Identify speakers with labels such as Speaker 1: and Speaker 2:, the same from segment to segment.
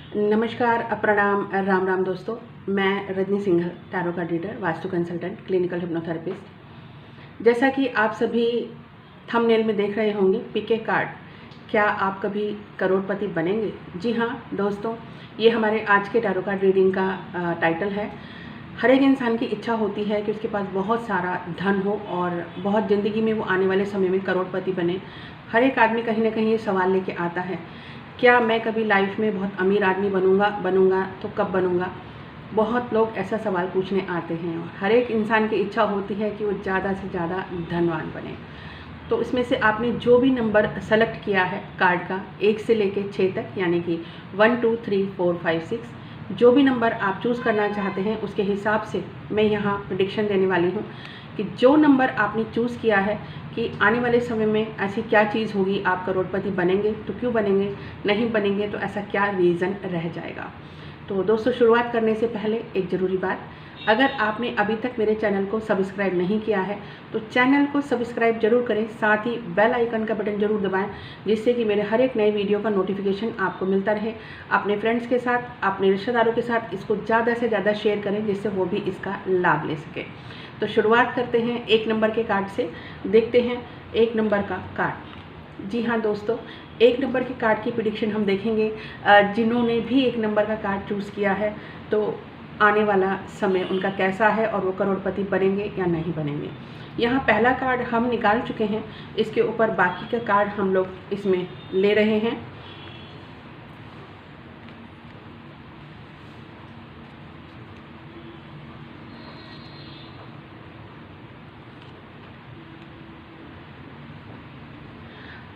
Speaker 1: नमस्कार, प्रणाम, राम राम दोस्तों। मैं Rajni Singhal, tarot card reader, vastu consultant, clinical hypnotherapist. जैसा कि आप सभी थंबनेल में देख रहे होंगे, पीके कार्ड, क्या आप कभी करोड़पति बनेंगे? जी हाँ दोस्तों, ये हमारे आज के टैरो कार्ड रीडिंग का टाइटल है। हर एक इंसान की इच्छा होती है कि उसके पास बहुत सारा धन हो और बहुत ज़िंदगी में वो आने वाले समय में करोड़पति बने। हर एक आदमी कहीं ना कहीं ये सवाल लेके आता है, क्या मैं कभी लाइफ में बहुत अमीर आदमी बनूंगा तो कब बनूंगा? बहुत लोग ऐसा सवाल पूछने आते हैं और हर एक इंसान की इच्छा होती है कि वो ज़्यादा से ज़्यादा धनवान बने। तो इसमें से आपने जो भी नंबर सेलेक्ट किया है कार्ड का, 1 से लेके 6 तक, यानी कि 1 2 3 4 5 6, जो भी नंबर आप चूज़ करना चाहते हैं उसके हिसाब से मैं यहाँ प्रेडिक्शन देने वाली हूँ कि जो नंबर आपने चूज़ किया है कि आने वाले समय में ऐसी क्या चीज़ होगी, आप करोड़पति बनेंगे तो क्यों बनेंगे, नहीं बनेंगे तो ऐसा क्या रीज़न रह जाएगा। तो दोस्तों, शुरुआत करने से पहले एक ज़रूरी बात, अगर आपने अभी तक मेरे चैनल को सब्सक्राइब नहीं किया है तो चैनल को सब्सक्राइब जरूर करें, साथ ही बेल आइकन का बटन जरूर दबाएं, जिससे कि मेरे हर एक नए वीडियो का नोटिफिकेशन आपको मिलता रहे। अपने फ्रेंड्स के साथ, अपने रिश्तेदारों के साथ इसको ज़्यादा से ज़्यादा शेयर करें, जिससे वो भी इसका लाभ ले सके। तो शुरुआत करते हैं 1 नंबर के कार्ड से। देखते हैं 1 नंबर का कार्ड। जी हाँ दोस्तों, 1 नंबर के कार्ड की प्रेडिक्शन हम देखेंगे। जिन्होंने भी 1 नंबर का कार्ड चूज़ किया है तो आने वाला समय उनका कैसा है और वो करोड़पति बनेंगे या नहीं बनेंगे। यहाँ पहला कार्ड हम निकाल चुके हैं, इसके ऊपर बाकी का कार्ड हम लोग इसमें ले रहे हैं।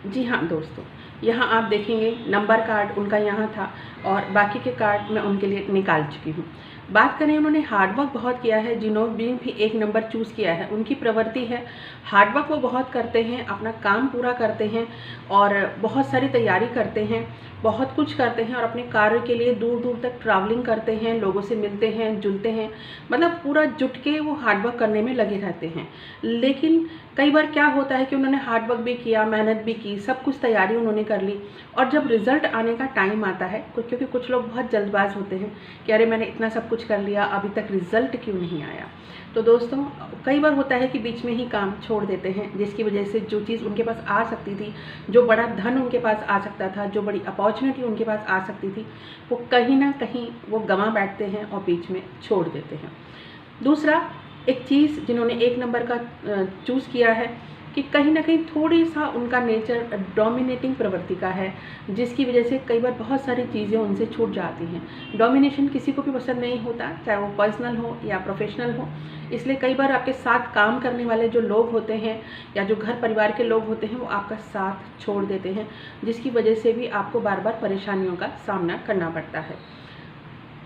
Speaker 1: जी हाँ दोस्तों, यहाँ आप देखेंगे नंबर कार्ड उनका यहाँ था और बाकी के कार्ड मैं उनके लिए निकाल चुकी हूँ। बात करें, उन्होंने हार्डवर्क बहुत किया है। जिन्होंने भी 1 नंबर चूज़ किया है उनकी प्रवृत्ति है हार्डवर्क, वो बहुत करते हैं, अपना काम पूरा करते हैं और बहुत सारी तैयारी करते हैं, बहुत कुछ करते हैं और अपने कार्य के लिए दूर दूर तक ट्रैवलिंग करते हैं, लोगों से मिलते हैं, जुलते हैं, मतलब पूरा जुट के वो हार्डवर्क करने में लगे रहते हैं। लेकिन कई बार क्या होता है कि उन्होंने हार्डवर्क भी किया, मेहनत भी की, सब कुछ तैयारी उन्होंने कर ली और जब रिजल्ट आने का टाइम आता है, क्योंकि कुछ लोग बहुत जल्दबाज होते हैं कि अरे मैंने इतना सब कुछ कर लिया, अभी तक रिजल्ट क्यों नहीं आया। तो दोस्तों, कई बार होता है कि बीच में ही काम छोड़ देते हैं, जिसकी वजह से जो चीज़ उनके पास आ सकती थी, जो बड़ा धन उनके पास आ सकता था, जो बड़ी अपॉर्चुनिटी उनके पास आ सकती थी, वो कहीं ना कहीं वो गंवा बैठते हैं और बीच में छोड़ देते हैं। दूसरा, एक चीज़ जिन्होंने 1 नंबर का चूज़ किया है कि कहीं ना कहीं थोड़ी सा उनका नेचर डोमिनेटिंग प्रवृत्ति का है, जिसकी वजह से कई बार बहुत सारी चीज़ें उनसे छूट जाती हैं। डोमिनेशन किसी को भी पसंद नहीं होता, चाहे वो पर्सनल हो या प्रोफेशनल हो। इसलिए कई बार आपके साथ काम करने वाले जो लोग होते हैं या जो घर परिवार के लोग होते हैं, वो आपका साथ छोड़ देते हैं, जिसकी वजह से भी आपको बार बार परेशानियों का सामना करना पड़ता है।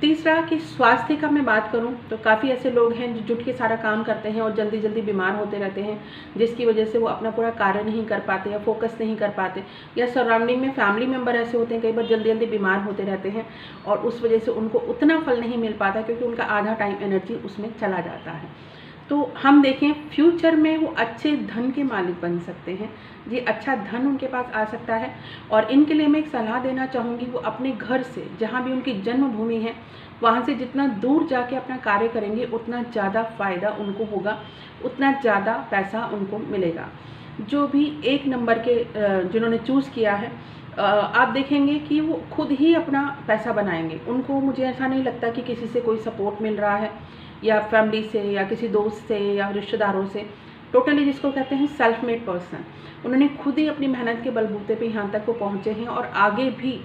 Speaker 1: तीसरा, कि स्वास्थ्य का मैं बात करूं तो काफ़ी ऐसे लोग हैं जो जुट के सारा काम करते हैं और जल्दी जल्दी बीमार होते रहते हैं, जिसकी वजह से वो अपना पूरा कार्य नहीं कर पाते या फोकस नहीं कर पाते, या सराउंडिंग में फैमिली मेम्बर ऐसे होते हैं कई बार जल्दी जल्दी बीमार होते रहते हैं और उस वजह से उनको उतना फल नहीं मिल पाता, क्योंकि उनका आधा टाइम एनर्जी उसमें चला जाता है। तो हम देखें फ्यूचर में वो अच्छे धन के मालिक बन सकते हैं जी, अच्छा धन उनके पास आ सकता है। और इनके लिए मैं एक सलाह देना चाहूँगी, वो अपने घर से, जहाँ भी उनकी जन्मभूमि है, वहाँ से जितना दूर जाके अपना कार्य करेंगे उतना ज़्यादा फ़ायदा उनको होगा, उतना ज़्यादा पैसा उनको मिलेगा। जो भी 1 नंबर के जिन्होंने चूज़ किया है, आप देखेंगे कि वो खुद ही अपना पैसा बनाएंगे। उनको, मुझे ऐसा नहीं लगता कि किसी से कोई सपोर्ट मिल रहा है, या फैमिली से या किसी दोस्त से या रिश्तेदारों से। टोटली जिसको कहते हैं सेल्फ मेड पर्सन, उन्होंने खुद ही अपनी मेहनत के बलबूते पे यहाँ तक वो पहुँचे हैं और आगे भी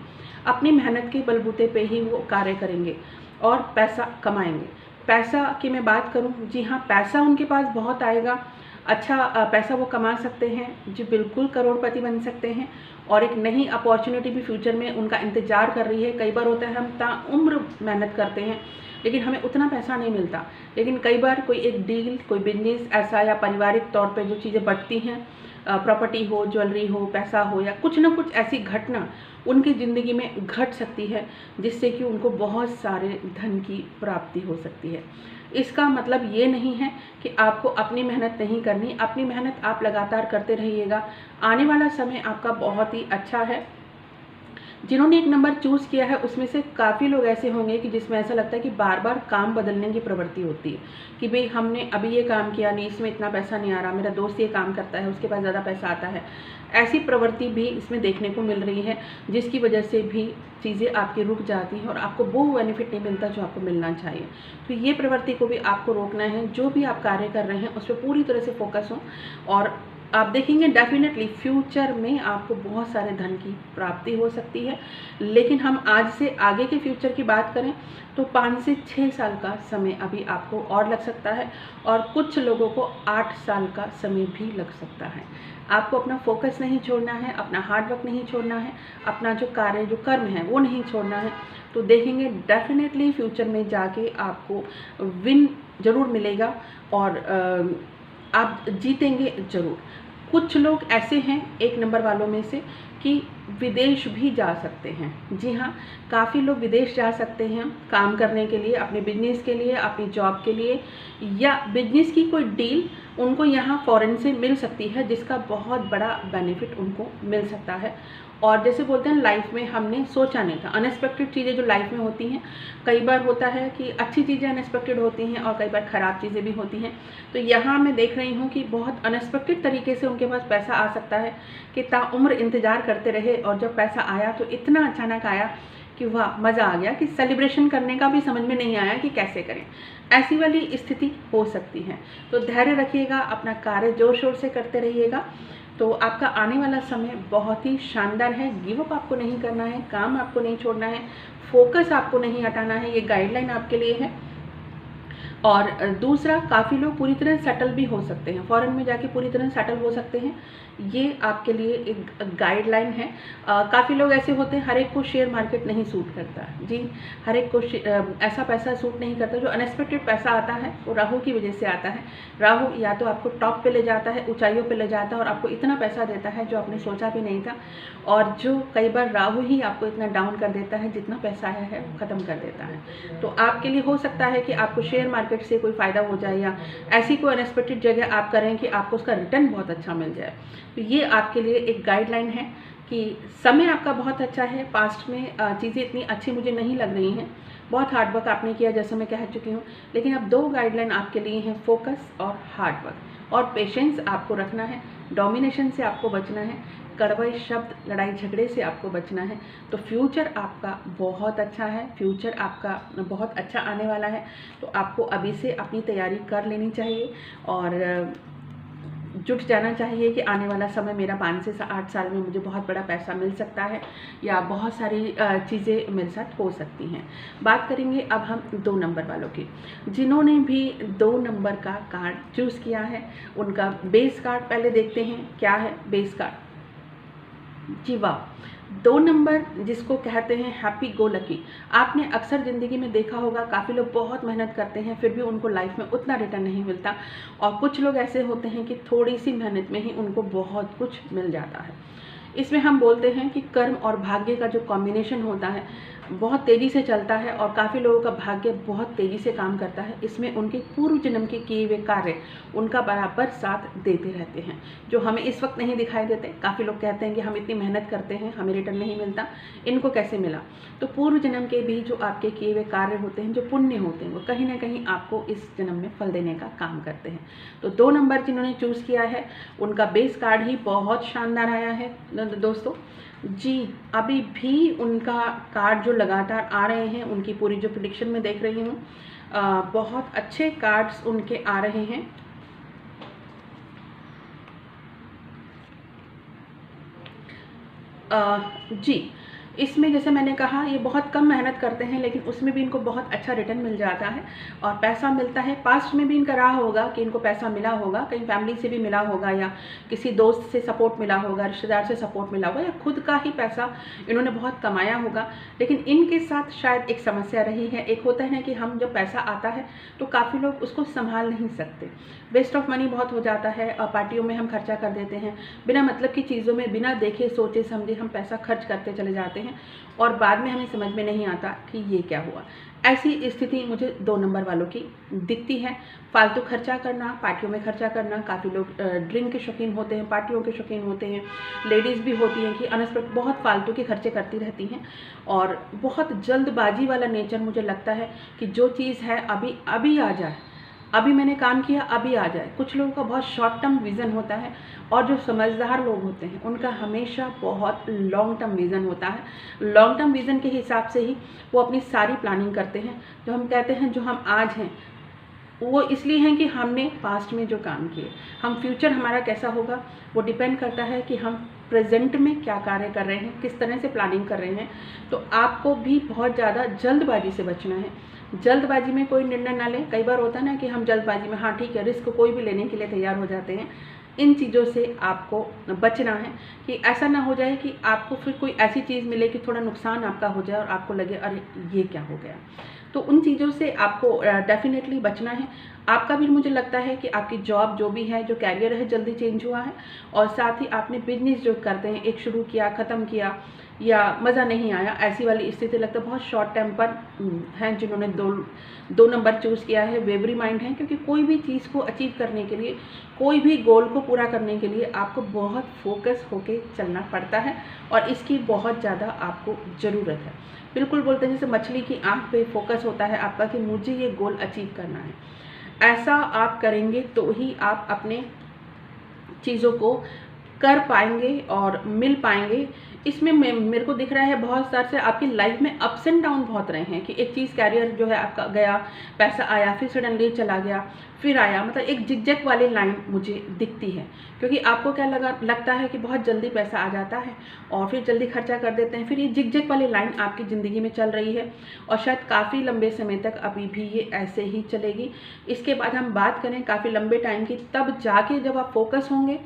Speaker 1: अपनी मेहनत के बलबूते पे ही वो कार्य करेंगे और पैसा कमाएंगे। पैसा की मैं बात करूँ, जी हाँ, पैसा उनके पास बहुत आएगा, अच्छा पैसा वो कमा सकते हैं जी, बिल्कुल करोड़पति बन सकते हैं और एक नई अपॉर्चुनिटी भी फ्यूचर में उनका इंतज़ार कर रही है। कई बार होता है हम ताउम्र मेहनत करते हैं लेकिन हमें उतना पैसा नहीं मिलता, लेकिन कई बार कोई एक डील, कोई बिजनेस ऐसा या पारिवारिक तौर पे जो चीज़ें बढ़ती हैं, प्रॉपर्टी हो, ज्वेलरी हो, पैसा हो, या कुछ ना कुछ ऐसी घटना उनकी ज़िंदगी में घट सकती है जिससे कि उनको बहुत सारे धन की प्राप्ति हो सकती है। इसका मतलब ये नहीं है कि आपको अपनी मेहनत नहीं करनी, अपनी मेहनत आप लगातार करते रहिएगा। आने वाला समय आपका बहुत ही अच्छा है। जिन्होंने एक नंबर चूज़ किया है उसमें से काफ़ी लोग ऐसे होंगे कि जिसमें ऐसा लगता है कि बार बार काम बदलने की प्रवृत्ति होती है कि भाई हमने अभी ये काम किया नहीं, इसमें इतना पैसा नहीं आ रहा, मेरा दोस्त ये काम करता है उसके पास ज़्यादा पैसा आता है। ऐसी प्रवृत्ति भी इसमें देखने को मिल रही है, जिसकी वजह से भी चीज़ें आपकी रुक जाती हैं और आपको वो बेनिफिट नहीं मिलता जो आपको मिलना चाहिए। तो ये प्रवृत्ति को भी आपको रोकना है। जो भी आप कार्य कर रहे हैं उस पर पूरी तरह से फोकस हो और आप देखेंगे डेफिनेटली फ्यूचर में आपको बहुत सारे धन की प्राप्ति हो सकती है। लेकिन हम आज से आगे के फ्यूचर की बात करें तो 5 से 6 साल का समय अभी आपको और लग सकता है और कुछ लोगों को 8 साल का समय भी लग सकता है। आपको अपना फोकस नहीं छोड़ना है, अपना हार्ड वर्क नहीं छोड़ना है, अपना जो कार्य जो कर्म है वो नहीं छोड़ना है। तो देखेंगे डेफिनेटली फ्यूचर में जाके आपको विन ज़रूर मिलेगा और आप जीतेंगे ज़रूर। कुछ लोग ऐसे हैं एक नंबर वालों में से कि विदेश भी जा सकते हैं। जी हाँ, काफ़ी लोग विदेश जा सकते हैं काम करने के लिए, अपने बिजनेस के लिए, अपनी जॉब के लिए, या बिजनेस की कोई डील उनको यहाँ फॉरेन से मिल सकती है जिसका बहुत बड़ा बेनिफिट उनको मिल सकता है। और जैसे बोलते हैं लाइफ में हमने सोचा नहीं था, अनएक्सपेक्टेड चीज़ें जो लाइफ में होती हैं, कई बार होता है कि अच्छी चीज़ें अनएक्सपेक्टेड होती हैं और कई बार ख़राब चीज़ें भी होती हैं। तो यहाँ मैं देख रही हूँ कि बहुत अनएक्सपेक्टेड तरीके से उनके पास पैसा आ सकता है कि ताउम्र इंतज़ार करते रहे और जब पैसा आया तो इतना अचानक आया कि वाह मज़ा आ गया कि सेलिब्रेशन करने का भी समझ में नहीं आया कि कैसे करें। ऐसी वाली स्थिति हो सकती है। तो धैर्य रखिएगा, अपना कार्य ज़ोर शोर से करते रहिएगा, तो आपका आने वाला समय बहुत ही शानदार है। गिव अप आपको नहीं करना है, काम आपको नहीं छोड़ना है, फोकस आपको नहीं हटाना है। ये गाइडलाइन आपके लिए है। और दूसरा, काफ़ी लोग पूरी तरह सेटल भी हो सकते हैं, फॉरेन में जाके पूरी तरह सेटल हो सकते हैं। ये आपके लिए एक गाइडलाइन है। काफ़ी लोग ऐसे होते हैं, हर एक को शेयर मार्केट नहीं सूट करता जी, हर एक को ऐसा पैसा सूट नहीं करता। जो अनएक्सपेक्टेड पैसा आता है वो राहु की वजह से आता है। राहु या तो आपको टॉप पे ले जाता है, ऊंचाइयों पे ले जाता है और आपको इतना पैसा देता है जो आपने सोचा भी नहीं था, और जो कई बार राहु ही आपको इतना डाउन कर देता है, जितना पैसा आया है वो ख़त्म कर देता है। तो आपके लिए हो सकता है कि आपको शेयर मार्केट से कोई फ़ायदा हो जाए या ऐसी कोई अनएक्सपेक्टेड जगह आप करें कि आपको उसका रिटर्न बहुत अच्छा मिल जाए। तो ये आपके लिए एक गाइडलाइन है कि समय आपका बहुत अच्छा है। पास्ट में चीज़ें इतनी अच्छी मुझे नहीं लग रही हैं, बहुत हार्ड वर्क आपने किया जैसे मैं कह चुकी हूँ, लेकिन अब 2 गाइडलाइन आपके लिए हैं, फोकस और हार्ड वर्क। और पेशेंस आपको रखना है, डोमिनेशन से आपको बचना है, कड़वे शब्द, लड़ाई झगड़े से आपको बचना है। तो फ्यूचर आपका बहुत अच्छा है, फ्यूचर आपका बहुत अच्छा आने वाला है। तो आपको अभी से अपनी तैयारी कर लेनी चाहिए और जुट जाना चाहिए कि आने वाला समय मेरा 5 से 8 साल में मुझे बहुत बड़ा पैसा मिल सकता है या बहुत सारी चीज़ें मेरे साथ हो सकती हैं। बात करेंगे अब हम 2 नंबर वालों की। जिन्होंने भी 2 नंबर का कार्ड चूज़ किया है उनका बेस कार्ड पहले देखते हैं। क्या है बेस कार्ड? जी वाह, 2 नंबर जिसको कहते हैं हैप्पी गो लकी। आपने अक्सर ज़िंदगी में देखा होगा काफ़ी लोग बहुत मेहनत करते हैं फिर भी उनको लाइफ में उतना रिटर्न नहीं मिलता, और कुछ लोग ऐसे होते हैं कि थोड़ी सी मेहनत में ही उनको बहुत कुछ मिल जाता है। इसमें हम बोलते हैं कि कर्म और भाग्य का जो कॉम्बिनेशन होता है बहुत तेज़ी से चलता है और काफ़ी लोगों का भाग्य बहुत तेज़ी से काम करता है। इसमें उनके पूर्व जन्म के किए हुए कार्य उनका बराबर साथ देते रहते हैं, जो हमें इस वक्त नहीं दिखाई देते। काफ़ी लोग कहते हैं कि हम इतनी मेहनत करते हैं हमें रिटर्न नहीं मिलता, इनको कैसे मिला? तो पूर्व जन्म के भी जो आपके किए हुए कार्य होते हैं, जो पुण्य होते हैं, वो कहीं ना कहीं आपको इस जन्म में फल देने का काम करते हैं। तो 2 नंबर जिन्होंने चूज़ किया है उनका बेस कार्ड ही बहुत शानदार आया है दोस्तों जी। अभी भी उनका कार्ड जो लगातार आ रहे हैं, उनकी पूरी जो प्रेडिक्शन में देख रही हूँ, बहुत अच्छे कार्ड्स उनके आ रहे हैं। जी, इसमें जैसे मैंने कहा ये बहुत कम मेहनत करते हैं लेकिन उसमें भी इनको बहुत अच्छा रिटर्न मिल जाता है और पैसा मिलता है। पास्ट में भी इनका रहा होगा कि इनको पैसा मिला होगा, कहीं फैमिली से भी मिला होगा या किसी दोस्त से सपोर्ट मिला होगा, रिश्तेदार से सपोर्ट मिला होगा, या खुद का ही पैसा इन्होंने बहुत कमाया होगा। लेकिन इनके साथ शायद एक समस्या रही है। एक होता है ना कि हम जब पैसा आता है तो काफ़ी लोग उसको संभाल नहीं सकते, वेस्ट ऑफ मनी बहुत हो जाता है और पार्टियों में हम खर्चा कर देते हैं, बिना मतलब की चीज़ों में बिना देखे सोचे समझे हम पैसा खर्च करते चले जाते हैं हैं और बाद में हमें समझ में नहीं आता कि ये क्या हुआ। ऐसी स्थिति मुझे 2 नंबर वालों की दिखती है। फालतू खर्चा करना, पार्टियों में खर्चा करना, काफ़ी लोग ड्रिंक के शौकीन होते हैं, पार्टियों के शौकीन होते हैं, लेडीज़ भी होती हैं कि अनएक्सपेक्टेड बहुत फालतू के खर्चे करती रहती हैं और बहुत जल्दबाजी वाला नेचर मुझे लगता है कि जो चीज़ है अभी अभी आ जाए, अभी मैंने काम किया अभी आ जाए। कुछ लोगों का बहुत शॉर्ट टर्म विज़न होता है और जो समझदार लोग होते हैं उनका हमेशा बहुत लॉन्ग टर्म विज़न होता है। लॉन्ग टर्म विज़न के हिसाब से ही वो अपनी सारी प्लानिंग करते हैं। जो हम कहते हैं जो हम आज हैं वो इसलिए हैं कि हमने पास्ट में जो काम किए। हम फ्यूचर हमारा कैसा होगा वो डिपेंड करता है कि हम प्रेजेंट में क्या कार्य कर रहे हैं, किस तरह से प्लानिंग कर रहे हैं। तो आपको भी बहुत ज़्यादा जल्दबाजी से बचना है। जल्दबाजी में कोई निर्णय ना लें। कई बार होता है ना कि हम जल्दबाजी में हाँ ठीक है रिस्क कोई भी लेने के लिए तैयार हो जाते हैं। इन चीज़ों से आपको बचना है कि ऐसा ना हो जाए कि आपको फिर कोई ऐसी चीज़ मिले कि थोड़ा नुकसान आपका हो जाए और आपको लगे अरे ये क्या हो गया। तो उन चीज़ों से आपको डेफिनेटली बचना है। आपका भी मुझे लगता है कि आपकी जॉब जो भी है, जो कैरियर है जल्दी चेंज हुआ है और साथ ही आपने बिजनेस जो करते हैं एक शुरू किया, ख़त्म किया या मज़ा नहीं आया, ऐसी वाली स्थिति लगता है। बहुत शॉर्ट टेम्पर हैं जिन्होंने दो नंबर चूज़ किया है, वेवरी माइंड है, क्योंकि कोई भी चीज़ को अचीव करने के लिए, कोई भी गोल को पूरा करने के लिए आपको बहुत फोकस होके चलना पड़ता है और इसकी बहुत ज़्यादा आपको ज़रूरत है। बिल्कुल बोलते हैं जैसे मछली की आँख पे फोकस होता है आपका कि मुझे ये गोल अचीव करना है। ऐसा आप करेंगे तो ही आप अपने चीज़ों को कर पाएंगे और मिल पाएंगे। इसमें मेरे को दिख रहा है बहुत सारे से आपकी लाइफ में अप्स एंड डाउन बहुत रहे हैं कि एक चीज़ कैरियर जो है आपका गया, पैसा आया, फिर सडनली चला गया, फिर आया, मतलब एक जिगजैग वाली लाइन मुझे दिखती है। क्योंकि आपको क्या लगता है कि बहुत जल्दी पैसा आ जाता है और फिर जल्दी खर्चा कर देते हैं, फिर ये जिगजैग वाली लाइन आपकी ज़िंदगी में चल रही है और शायद काफ़ी लंबे समय तक अभी भी ये ऐसे ही चलेगी। इसके बाद हम बात करें काफ़ी लंबे टाइम की, तब जाके जब आप फोकस होंगे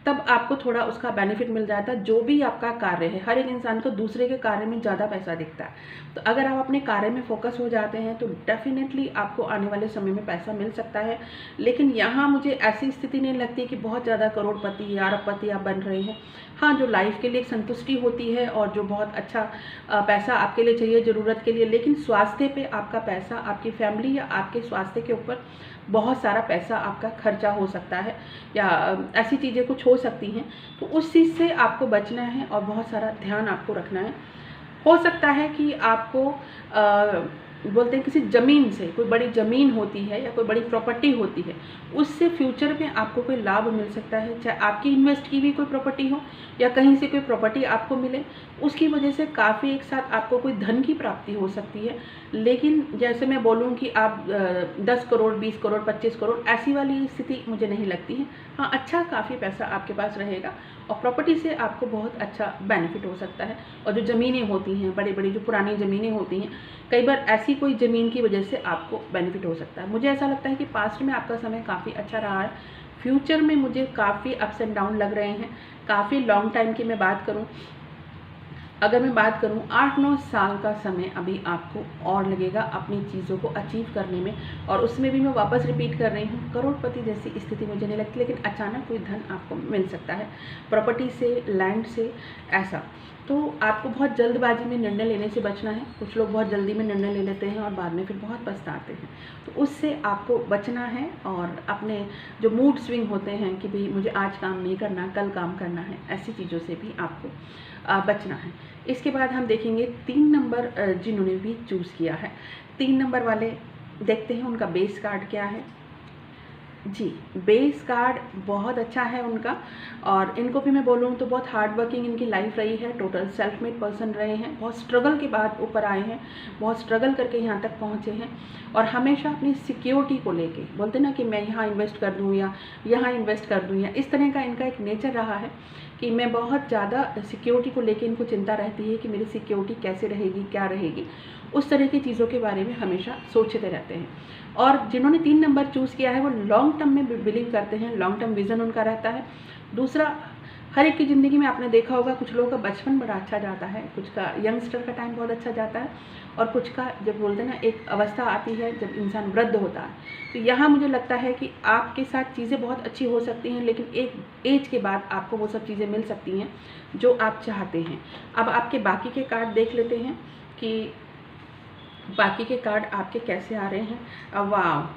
Speaker 1: तब आपको थोड़ा उसका बेनिफिट मिल जाता है। जो भी आपका कार्य है, हर एक इंसान को दूसरे के कार्य में ज़्यादा पैसा दिखता है, तो अगर आप अपने कार्य में फोकस हो जाते हैं तो डेफिनेटली आपको आने वाले समय में पैसा मिल सकता है। लेकिन यहाँ मुझे ऐसी स्थिति नहीं लगती कि बहुत ज़्यादा करोड़पति या अरबपति आप बन रहे हैं। हाँ, जो लाइफ के लिए एक संतुष्टि होती है और जो बहुत अच्छा पैसा आपके लिए चाहिए ज़रूरत के लिए, लेकिन स्वास्थ्य पे आपका पैसा, आपकी फैमिली या आपके स्वास्थ्य के ऊपर बहुत सारा पैसा आपका खर्चा हो सकता है या ऐसी चीज़ें कुछ हो सकती हैं। तो उस चीज़ से आपको बचना है और बहुत सारा ध्यान आपको रखना है। हो सकता है कि आपको बोलते हैं किसी ज़मीन से, कोई बड़ी ज़मीन होती है या कोई बड़ी प्रॉपर्टी होती है, उससे फ्यूचर में आपको कोई लाभ मिल सकता है। चाहे आपकी इन्वेस्ट की हुई कोई प्रॉपर्टी हो या कहीं से कोई प्रॉपर्टी आपको मिले, उसकी वजह से काफ़ी एक साथ आपको कोई धन की प्राप्ति हो सकती है। लेकिन जैसे मैं बोलूँ कि आप 10 करोड़, 20 करोड़, 25 करोड़ ऐसी वाली स्थिति मुझे नहीं लगती है। हाँ, अच्छा काफ़ी पैसा आपके पास रहेगा और प्रॉपर्टी से आपको बहुत अच्छा बेनिफिट हो सकता है। और जो ज़मीनें होती हैं, बड़ी बड़ी जो पुरानी ज़मीनें होती हैं, कई बार ऐसी कोई ज़मीन की वजह से आपको बेनिफिट हो सकता है। मुझे ऐसा लगता है कि पास्ट में आपका समय काफ़ी अच्छा रहा है। फ्यूचर में मुझे काफ़ी अप्स एंड डाउन लग रहे हैं। काफ़ी लॉन्ग टाइम की मैं बात करूं, अगर मैं बात करूं 8-9 साल का समय अभी आपको और लगेगा अपनी चीज़ों को अचीव करने में। और उसमें भी मैं वापस रिपीट कर रही हूं, करोड़पति जैसी स्थिति मुझे नहीं लगती, लेकिन अचानक कोई धन आपको मिल सकता है प्रॉपर्टी से, लैंड से, ऐसा। तो आपको बहुत जल्दबाजी में निर्णय लेने से बचना है। कुछ लोग बहुत जल्दी में निर्णय ले लेते हैं और बाद में फिर बहुत पछताते हैं, तो उससे आपको बचना है। और अपने जो मूड स्विंग होते हैं कि भाई मुझे आज काम नहीं करना, कल काम करना है, ऐसी चीज़ों से भी आपको बचना है। इसके बाद हम देखेंगे 3 नंबर जिन्होंने भी चूज़ किया है। 3 नंबर वाले देखते हैं उनका बेस कार्ड क्या है। जी, बेस कार्ड बहुत अच्छा है उनका। और इनको भी मैं बोलूँ तो बहुत हार्ड वर्किंग इनकी लाइफ रही है, टोटल सेल्फ मेड पर्सन रहे हैं, बहुत स्ट्रगल के बाद ऊपर आए हैं, बहुत स्ट्रगल करके यहाँ तक पहुँचे हैं। और हमेशा अपनी सिक्योरिटी को लेके बोलते ना कि मैं यहाँ इन्वेस्ट कर दूँ या यहाँ इन्वेस्ट कर दूँ, या इस तरह का इनका एक नेचर रहा है कि मैं बहुत ज़्यादा सिक्योरिटी को लेके इनको चिंता रहती है कि मेरी सिक्योरिटी कैसे रहेगी, क्या रहेगी, उस तरह की चीज़ों के बारे में हमेशा सोचते रहते हैं। और जिन्होंने 3 नंबर चूज़ किया है वो लॉन्ग टर्म में बिलीव करते हैं, लॉन्ग टर्म विज़न उनका रहता है। दूसरा, हर एक की ज़िंदगी में आपने देखा होगा कुछ लोगों का बचपन बड़ा अच्छा जाता है, कुछ का यंगस्टर का टाइम बहुत अच्छा जाता है, और कुछ का जब बोलते हैं ना एक अवस्था आती है जब इंसान वृद्ध होता है। तो यहाँ मुझे लगता है कि आपके साथ चीज़ें बहुत अच्छी हो सकती हैं, लेकिन एक एज के बाद आपको वो सब चीज़ें मिल सकती हैं जो आप चाहते हैं। अब आपके बाकी के कार्ड देख लेते हैं कि बाकी के कार्ड आपके कैसे आ रहे हैं। अब वाह,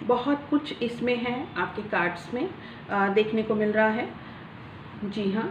Speaker 1: बहुत कुछ इसमें है आपके कार्ड्स में देखने को मिल रहा है। जी हाँ,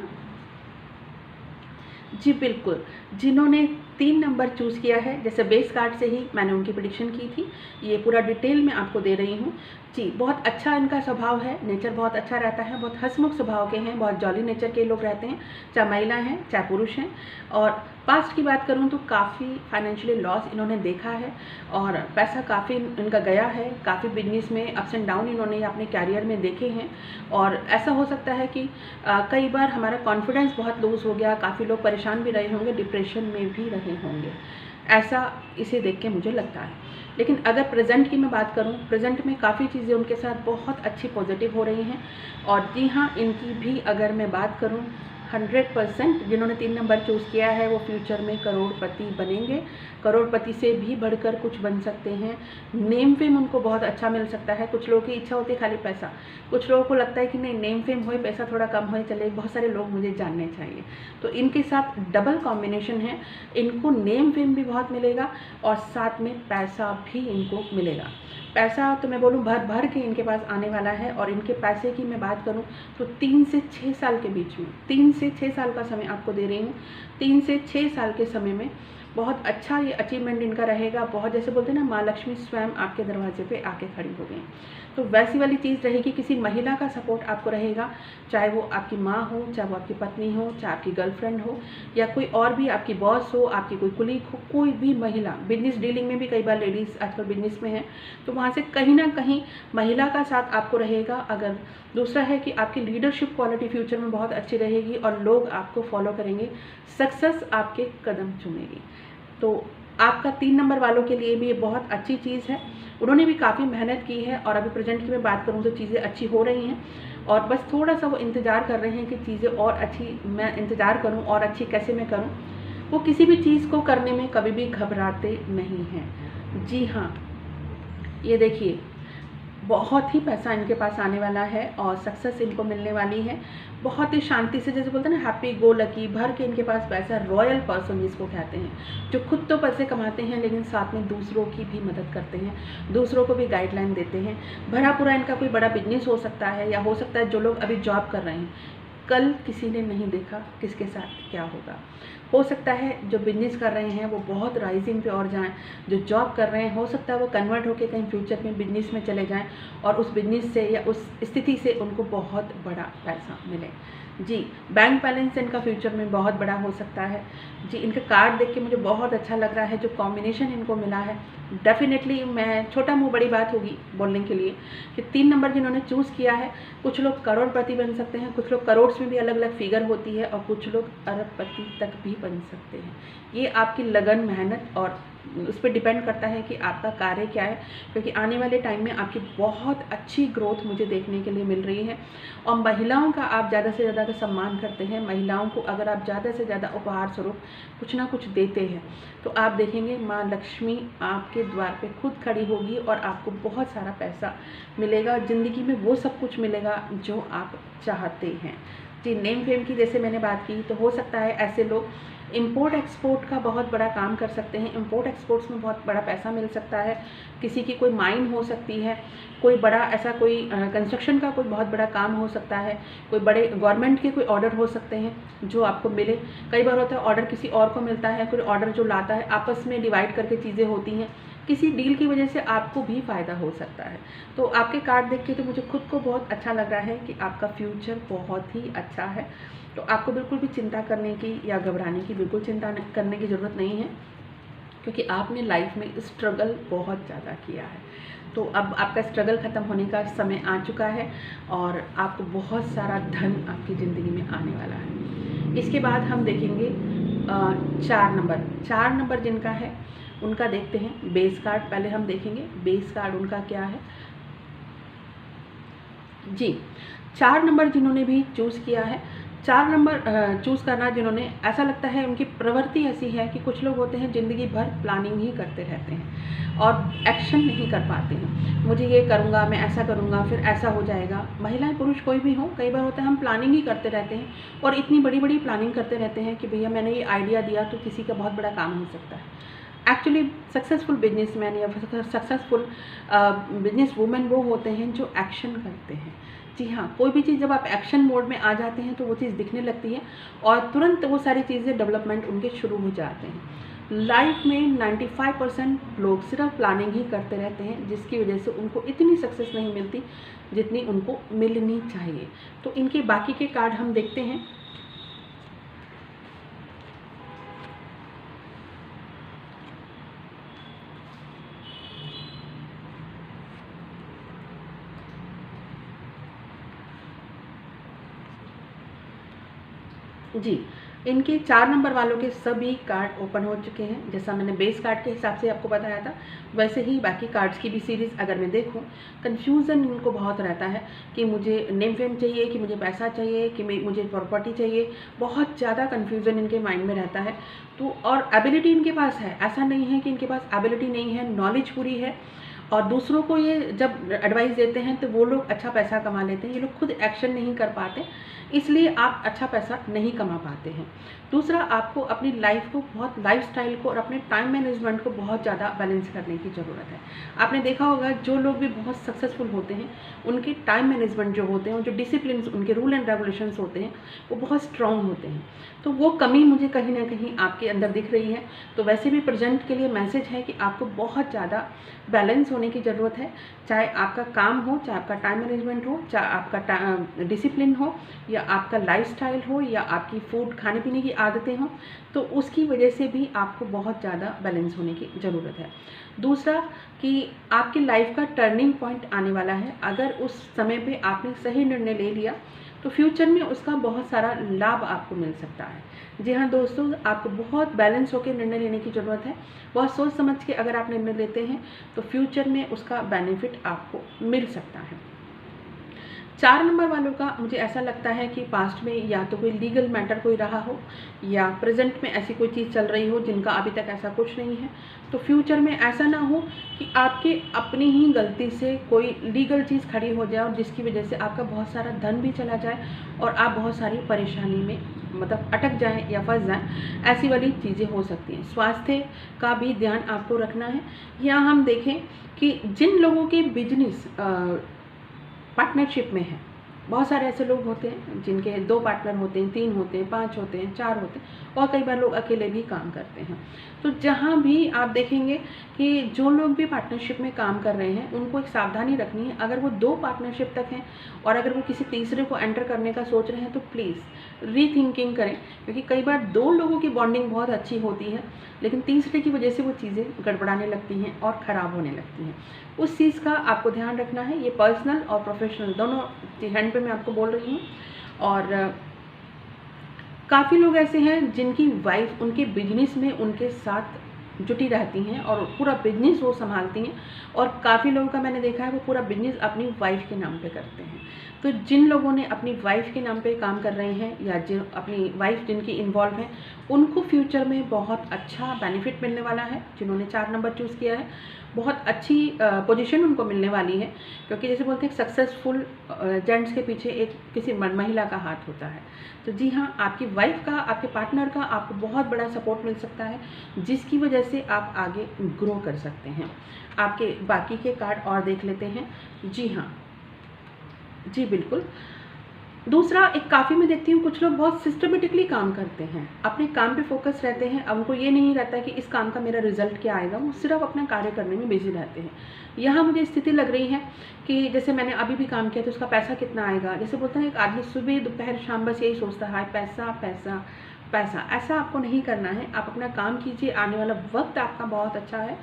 Speaker 1: जी बिल्कुल, जिन्होंने 3 नंबर चूज़ किया है, जैसे बेस कार्ड से ही मैंने उनकी प्रेडिक्शन की थी, ये पूरा डिटेल में आपको दे रही हूँ। जी, बहुत अच्छा इनका स्वभाव है, नेचर बहुत अच्छा रहता है, बहुत हँसमुख स्वभाव के हैं, बहुत जॉली नेचर के लोग रहते हैं, चाहे महिला हैं, चाहे पुरुष हैं। और पास्ट की बात करूँ तो काफ़ी फाइनेंशियली लॉस इन्होंने देखा है, और पैसा काफ़ी इनका गया है, काफ़ी बिजनेस में अप्स एंड डाउन इन्होंने अपने कैरियर में देखे हैं। और ऐसा हो सकता है कि कई बार हमारा कॉन्फिडेंस बहुत लूज़ हो गया, काफ़ी लोग परेशान भी रहे होंगे, डिप्रेशन में भी रहे होंगे, ऐसा इसे देख के मुझे लगता है। लेकिन अगर प्रेजेंट की मैं बात करूं, प्रेजेंट में काफ़ी चीज़ें उनके साथ बहुत अच्छी पॉजिटिव हो रही हैं। और जी हाँ, इनकी भी अगर मैं बात करूं, 100% जिन्होंने 3 नंबर चूज़ किया है वो फ्यूचर में करोड़पति बनेंगे, करोड़पति से भी बढ़कर कुछ बन सकते हैं। नेम फेम उनको बहुत अच्छा मिल सकता है। कुछ लोगों की इच्छा होती है खाली पैसा, कुछ लोगों को लगता है कि नहीं, नेम फेम होए, पैसा थोड़ा कम होए चले, बहुत सारे लोग मुझे जानने चाहिए। तो इनके साथ डबल कॉम्बिनेशन है, इनको नेम फेम भी बहुत मिलेगा और साथ में पैसा भी इनको मिलेगा। पैसा तो मैं बोलूँ भर भर के इनके पास आने वाला है। और इनके पैसे की मैं बात करूँ तो 3 से 6 साल के बीच में, 3 से 6 साल का समय आपको दे रही हूँ। 3 से 6 साल के समय में बहुत अच्छा ये अचीवमेंट इनका रहेगा। बहुत, जैसे बोलते हैं ना, माँ लक्ष्मी स्वयं आपके दरवाजे पे आके खड़ी हो गई, तो वैसी वाली चीज़ रहेगी। किसी महिला का सपोर्ट आपको रहेगा, चाहे वो आपकी माँ हो, चाहे वो आपकी पत्नी हो, चाहे आपकी गर्लफ्रेंड हो, या कोई और भी आपकी बॉस हो, आपकी कोई कुलीग हो, कोई भी महिला। बिजनेस डीलिंग में भी कई बार लेडीज़ आजकल बिजनेस में है, तो वहाँ से कहीं ना कहीं महिला का साथ आपको रहेगा। अगर दूसरा है कि आपकी लीडरशिप क्वालिटी फ्यूचर में बहुत अच्छी रहेगी और लोग आपको फॉलो करेंगे, सक्सेस आपके कदम चूमेगी। तो आपका 3 नंबर वालों के लिए भी ये बहुत अच्छी चीज़ है। उन्होंने भी काफ़ी मेहनत की है और अभी प्रेजेंट की मैं बात करूँ तो चीज़ें अच्छी हो रही हैं, और बस थोड़ा सा वो इंतज़ार कर रहे हैं कि चीज़ें और अच्छी मैं इंतज़ार करूँ और अच्छी कैसे मैं करूँ। वो किसी भी चीज़ को करने में कभी भी घबराते नहीं हैं। जी हाँ, ये देखिए, बहुत ही पैसा इनके पास आने वाला है और सक्सेस इनको मिलने वाली है। बहुत ही शांति से, जैसे बोलते हैं ना, हैप्पी गो लकी, भर के इनके पास पैसा, रॉयल पर्सन जिसको कहते हैं, जो खुद तो पैसे कमाते हैं लेकिन साथ में दूसरों की भी मदद करते हैं, दूसरों को भी गाइडलाइन देते हैं। भरा पूरा इनका कोई बड़ा बिजनेस हो सकता है, या हो सकता है जो लोग अभी जॉब कर रहे हैं, कल किसी ने नहीं देखा किसके साथ क्या होगा। हो सकता है जो बिजनेस कर रहे हैं वो बहुत राइजिंग पे और जाएं, जो जॉब कर रहे हैं हो सकता है वो कन्वर्ट होकर कहीं फ्यूचर में बिजनेस में चले जाएं और उस बिजनेस से या उस स्थिति से उनको बहुत बड़ा पैसा मिले। जी, बैंक बैलेंस इनका फ्यूचर में बहुत बड़ा हो सकता है। जी, इनका कार्ड देख के मुझे बहुत अच्छा लग रहा है, जो कॉम्बिनेशन इनको मिला है। डेफिनेटली मैं, छोटा मुँह बड़ी बात होगी बोलने के लिए, कि 3 नंबर जिन्होंने चूज़ किया है, कुछ लोग करोड़पति बन सकते हैं, कुछ लोग करोड़ में भी अलग अलग फिगर होती है, और कुछ लोग अरबपति तक भी बन सकते हैं। ये आपकी लगन, मेहनत और उस पर डिपेंड करता है कि आपका कार्य क्या है, क्योंकि आने वाले टाइम में आपकी बहुत अच्छी ग्रोथ मुझे देखने के लिए मिल रही है। और महिलाओं का आप ज़्यादा से ज़्यादा सम्मान करते हैं, महिलाओं को अगर आप ज़्यादा से ज़्यादा उपहार स्वरूप कुछ ना कुछ देते हैं, तो आप देखेंगे माँ लक्ष्मी आपके द्वार पे खुद खड़ी होगी और आपको बहुत सारा पैसा मिलेगा। ज़िंदगी में वो सब कुछ मिलेगा जो आप चाहते हैं। जी, नेम फेम की जैसे मैंने बात की, तो हो सकता है ऐसे लोग इंपोर्ट एक्सपोर्ट का बहुत बड़ा काम कर सकते हैं। इंपोर्ट एक्सपोर्ट्स में बहुत बड़ा पैसा मिल सकता है। किसी की कोई माइन हो सकती है, कोई बड़ा ऐसा कोई कंस्ट्रक्शन का कोई बहुत बड़ा काम हो सकता है, कोई बड़े गवर्नमेंट के कोई ऑर्डर हो सकते हैं जो आपको मिले। कई बार होता है ऑर्डर किसी और को मिलता है, कोई ऑर्डर जो लाता है आपस में डिवाइड करके चीज़ें होती हैं, किसी डील की वजह से आपको भी फ़ायदा हो सकता है। तो आपके कार्ड देख के तो मुझे खुद को बहुत अच्छा लग रहा है कि आपका फ्यूचर बहुत ही अच्छा है। तो आपको बिल्कुल भी चिंता करने की या घबराने की बिल्कुल चिंता करने की ज़रूरत नहीं है, क्योंकि आपने लाइफ में स्ट्रगल बहुत ज़्यादा किया है। तो अब आपका स्ट्रगल ख़त्म होने का समय आ चुका है और आपको बहुत सारा धन आपकी ज़िंदगी में आने वाला है। इसके बाद हम देखेंगे 4 नंबर जिनका है उनका देखते हैं बेस कार्ड। पहले हम देखेंगे बेस कार्ड उनका क्या है। जी, 4 नंबर जिन्होंने भी चूज़ किया है, 4 नंबर चूज़ करना जिन्होंने, ऐसा लगता है उनकी प्रवृत्ति ऐसी है कि कुछ लोग होते हैं ज़िंदगी भर प्लानिंग ही करते रहते हैं और एक्शन नहीं कर पाते हैं। मुझे ये करूँगा, मैं ऐसा करूँगा, फिर ऐसा हो जाएगा। महिलाएं पुरुष कोई भी हो, कई बार होता है हम प्लानिंग ही करते रहते हैं और इतनी बड़ी बड़ी प्लानिंग करते रहते हैं कि भैया मैंने ये आइडिया दिया तो किसी का बहुत बड़ा काम हो सकता है। एक्चुअली सक्सेसफुल बिजनेसमैन या सक्सेसफुल बिजनेस वूमेन वो होते हैं जो एक्शन करते हैं। जी हाँ, कोई भी चीज़ जब आप एक्शन मोड में आ जाते हैं तो वो चीज़ दिखने लगती है और तुरंत वो सारी चीज़ें डेवलपमेंट उनके शुरू हो जाते हैं। लाइफ में 95% लोग सिर्फ प्लानिंग ही करते रहते हैं, जिसकी वजह से उनको इतनी सक्सेस नहीं मिलती जितनी उनको मिलनी चाहिए। तो इनके बाकी के कार्ड हम देखते हैं। जी, इनके 4 नंबर वालों के सभी कार्ड ओपन हो चुके हैं। जैसा मैंने बेस कार्ड के हिसाब से आपको बताया था, वैसे ही बाकी कार्ड्स की भी सीरीज़ अगर मैं देखूं, कन्फ्यूज़न इनको बहुत रहता है कि मुझे नेम फेम चाहिए, कि मुझे पैसा चाहिए, कि मुझे प्रॉपर्टी चाहिए। बहुत ज़्यादा कन्फ्यूज़न इनके माइंड में रहता है। तो और एबिलिटी इनके पास है, ऐसा नहीं है कि इनके पास एबिलिटी नहीं है, नॉलेज पूरी है और दूसरों को ये जब एडवाइस देते हैं तो वो लोग अच्छा पैसा कमा लेते हैं। ये लोग खुद एक्शन नहीं कर पाते, इसलिए आप अच्छा पैसा नहीं कमा पाते हैं। दूसरा, आपको अपनी लाइफ को बहुत, लाइफस्टाइल को और अपने टाइम मैनेजमेंट को बहुत ज़्यादा बैलेंस करने की ज़रूरत है। आपने देखा होगा जो लोग भी बहुत सक्सेसफुल होते हैं उनके टाइम मैनेजमेंट जो होते हैं, जो डिसिप्लिन, उनके रूल एंड रेगुलेशंस होते हैं, वो बहुत स्ट्रॉन्ग होते हैं। तो वो कमी मुझे कहीं ना कहीं आपके अंदर दिख रही है। तो वैसे भी प्रेजेंट के लिए मैसेज है कि आपको बहुत ज़्यादा बैलेंस होने की ज़रूरत है। चाहे आपका काम हो, चाहे आपका टाइम मैनेजमेंट हो, चाहे आपका डिसिप्लिन हो, या आपका लाइफस्टाइल हो, या आपकी फूड खाने पीने की आदतें हों, तो उसकी वजह से भी आपको बहुत ज़्यादा बैलेंस होने की ज़रूरत है। दूसरा कि आपकी लाइफ का टर्निंग पॉइंट आने वाला है। अगर उस समय पे आपने सही निर्णय ले लिया तो फ्यूचर में उसका बहुत सारा लाभ आपको मिल सकता है। जी हाँ दोस्तों, आपको बहुत बैलेंस होकर निर्णय लेने की ज़रूरत है। बहुत सोच समझ के अगर आप निर्णय लेते हैं तो फ्यूचर में उसका बेनिफिट आपको मिल सकता है। 4 नंबर वालों का मुझे ऐसा लगता है कि पास्ट में या तो कोई लीगल मैटर कोई रहा हो, या प्रेजेंट में ऐसी कोई चीज़ चल रही हो जिनका अभी तक ऐसा कुछ नहीं है। तो फ्यूचर में ऐसा ना हो कि आपके अपनी ही गलती से कोई लीगल चीज़ खड़ी हो जाए और जिसकी वजह से आपका बहुत सारा धन भी चला जाए और आप बहुत सारी परेशानी में मतलब अटक जाएं या फंस जाएं। ऐसी वाली चीज़ें हो सकती हैं। स्वास्थ्य का भी ध्यान आपको रखना है। या हम देखें कि जिन लोगों के बिजनेस पार्टनरशिप में है, बहुत सारे ऐसे लोग होते हैं जिनके 2 पार्टनर होते हैं, 3 होते हैं, 5 होते हैं, 4 होते हैं और कई बार लोग अकेले भी काम करते हैं। तो जहाँ भी आप देखेंगे कि जो लोग भी पार्टनरशिप में काम कर रहे हैं उनको एक सावधानी रखनी है। अगर वो 2 पार्टनरशिप तक हैं और अगर वो किसी तीसरे को एंटर करने का सोच रहे हैं तो प्लीज़ रीथिंकिंग करें, क्योंकि कई बार 2 लोगों की बॉन्डिंग बहुत अच्छी होती है लेकिन तीसरे की वजह से वो चीज़ें गड़बड़ाने लगती हैं और ख़राब होने लगती हैं। उस चीज़ का आपको ध्यान रखना है। ये पर्सनल और प्रोफेशनल दोनों हैंड पे मैं आपको बोल रही हूँ। और काफ़ी लोग ऐसे हैं जिनकी वाइफ उनके बिजनेस में उनके साथ जुटी रहती हैं और पूरा बिजनेस वो संभालती हैं, और काफ़ी लोगों का मैंने देखा है वो पूरा बिजनेस अपनी वाइफ के नाम पे करते हैं। तो जिन लोगों ने अपनी वाइफ के नाम पे काम कर रहे हैं या जो अपनी वाइफ जिनकी इन्वॉल्व हैं, उनको फ्यूचर में बहुत अच्छा बेनिफिट मिलने वाला है। जिन्होंने 4 नंबर चूज़ किया है बहुत अच्छी पोजीशन उनको मिलने वाली है, क्योंकि जैसे बोलते हैं सक्सेसफुल जेंट्स के पीछे एक किसी महिला का हाथ होता है। तो जी हाँ, आपकी वाइफ का, आपके पार्टनर का आपको बहुत बड़ा सपोर्ट मिल सकता है, जिसकी वजह से आप आगे ग्रो कर सकते हैं। आपके बाकी के कार्ड और देख लेते हैं। जी हाँ, जी बिल्कुल। दूसरा, एक काफ़ी मैं देखती हूँ कुछ लोग बहुत सिस्टमेटिकली काम करते हैं, अपने काम पे फोकस रहते हैं। अब उनको ये नहीं रहता कि इस काम का मेरा रिजल्ट क्या आएगा, वो सिर्फ अपना कार्य करने में बिजी रहते हैं। यहाँ मुझे स्थिति लग रही है कि जैसे मैंने अभी भी काम किया तो उसका पैसा कितना आएगा। जैसे बोलते हैं एक आदमी सुबह दोपहर शाम बस यही सोचता है पैसा पैसा पैसा। ऐसा आपको नहीं करना है। आप अपना काम कीजिए, आने वाला वक्त आपका बहुत अच्छा है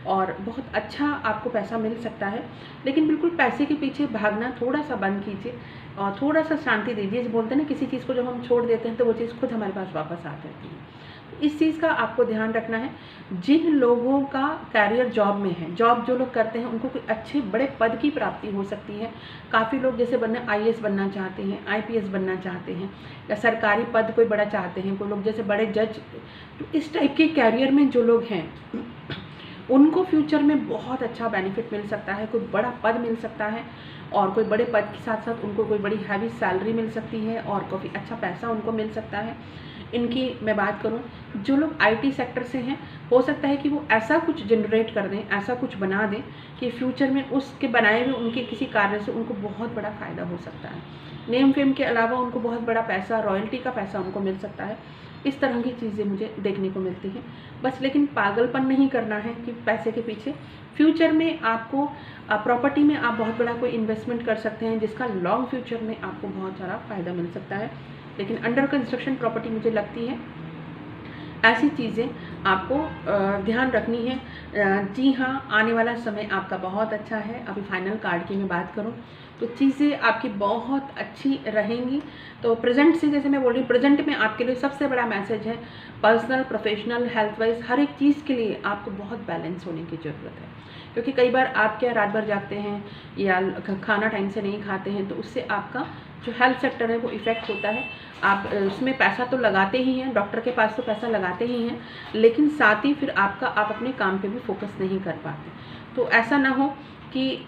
Speaker 1: और बहुत अच्छा आपको पैसा मिल सकता है। लेकिन बिल्कुल पैसे के पीछे भागना थोड़ा सा बंद कीजिए और थोड़ा सा शांति दीजिए। बोलते हैं ना, किसी चीज़ को जब हम छोड़ देते हैं तो वो चीज़ खुद हमारे पास वापस आ जाती है। इस चीज़ का आपको ध्यान रखना है। जिन लोगों का कैरियर जॉब में है, जॉब जो लोग करते हैं उनको कोई अच्छे बड़े पद की प्राप्ति हो सकती है। काफ़ी लोग जैसे आईएएस बनना चाहते हैं, आईपीएस बनना चाहते हैं, या सरकारी पद कोई बड़ा चाहते हैं, कोई लोग जैसे बड़े जज, तो इस टाइप के कैरियर में जो लोग हैं उनको फ्यूचर में बहुत अच्छा बेनिफिट मिल सकता है, कोई बड़ा पद मिल सकता है, और कोई बड़े पद के साथ साथ उनको कोई बड़ी हैवी सैलरी मिल सकती है और काफ़ी अच्छा पैसा उनको मिल सकता है। इनकी मैं बात करूं, जो लोग आईटी सेक्टर से हैं, हो सकता है कि वो ऐसा कुछ जनरेट कर दें, ऐसा कुछ बना दें कि फ्यूचर में उसके बनाए हुए उनके किसी कार्य से उनको बहुत बड़ा फ़ायदा हो सकता है। नेम फेम के अलावा उनको बहुत बड़ा पैसा, रॉयल्टी का पैसा उनको मिल सकता है। इस तरह की चीज़ें मुझे देखने को मिलती हैं। बस लेकिन पागलपन नहीं करना है कि पैसे के पीछे। फ्यूचर में आपको प्रॉपर्टी में आप बहुत बड़ा कोई इन्वेस्टमेंट कर सकते हैं जिसका लॉन्ग फ्यूचर में आपको बहुत सारा फ़ायदा मिल सकता है। लेकिन अंडर कंस्ट्रक्शन प्रॉपर्टी मुझे लगती है ऐसी चीज़ें आपको ध्यान रखनी है। जी हाँ, आने वाला समय आपका बहुत अच्छा है। अभी फाइनल कार्ड की मैं बात करूं तो चीज़ें आपकी बहुत अच्छी रहेंगी। तो प्रेजेंट से, जैसे मैं बोल रही हूँ, प्रेजेंट में आपके लिए सबसे बड़ा मैसेज है, पर्सनल, प्रोफेशनल, हेल्थ वाइज हर एक चीज़ के लिए आपको बहुत बैलेंस होने की ज़रूरत है। क्योंकि कई बार आप क्या रात भर जागते हैं या खाना टाइम से नहीं खाते हैं, तो उससे आपका जो हेल्थ सेक्टर है वो इफ़ेक्ट होता है। आप उसमें पैसा तो लगाते ही हैं, डॉक्टर के पास तो पैसा लगाते ही हैं, लेकिन साथ ही फिर आप अपने काम पे भी फोकस नहीं कर पाते। तो ऐसा ना हो कि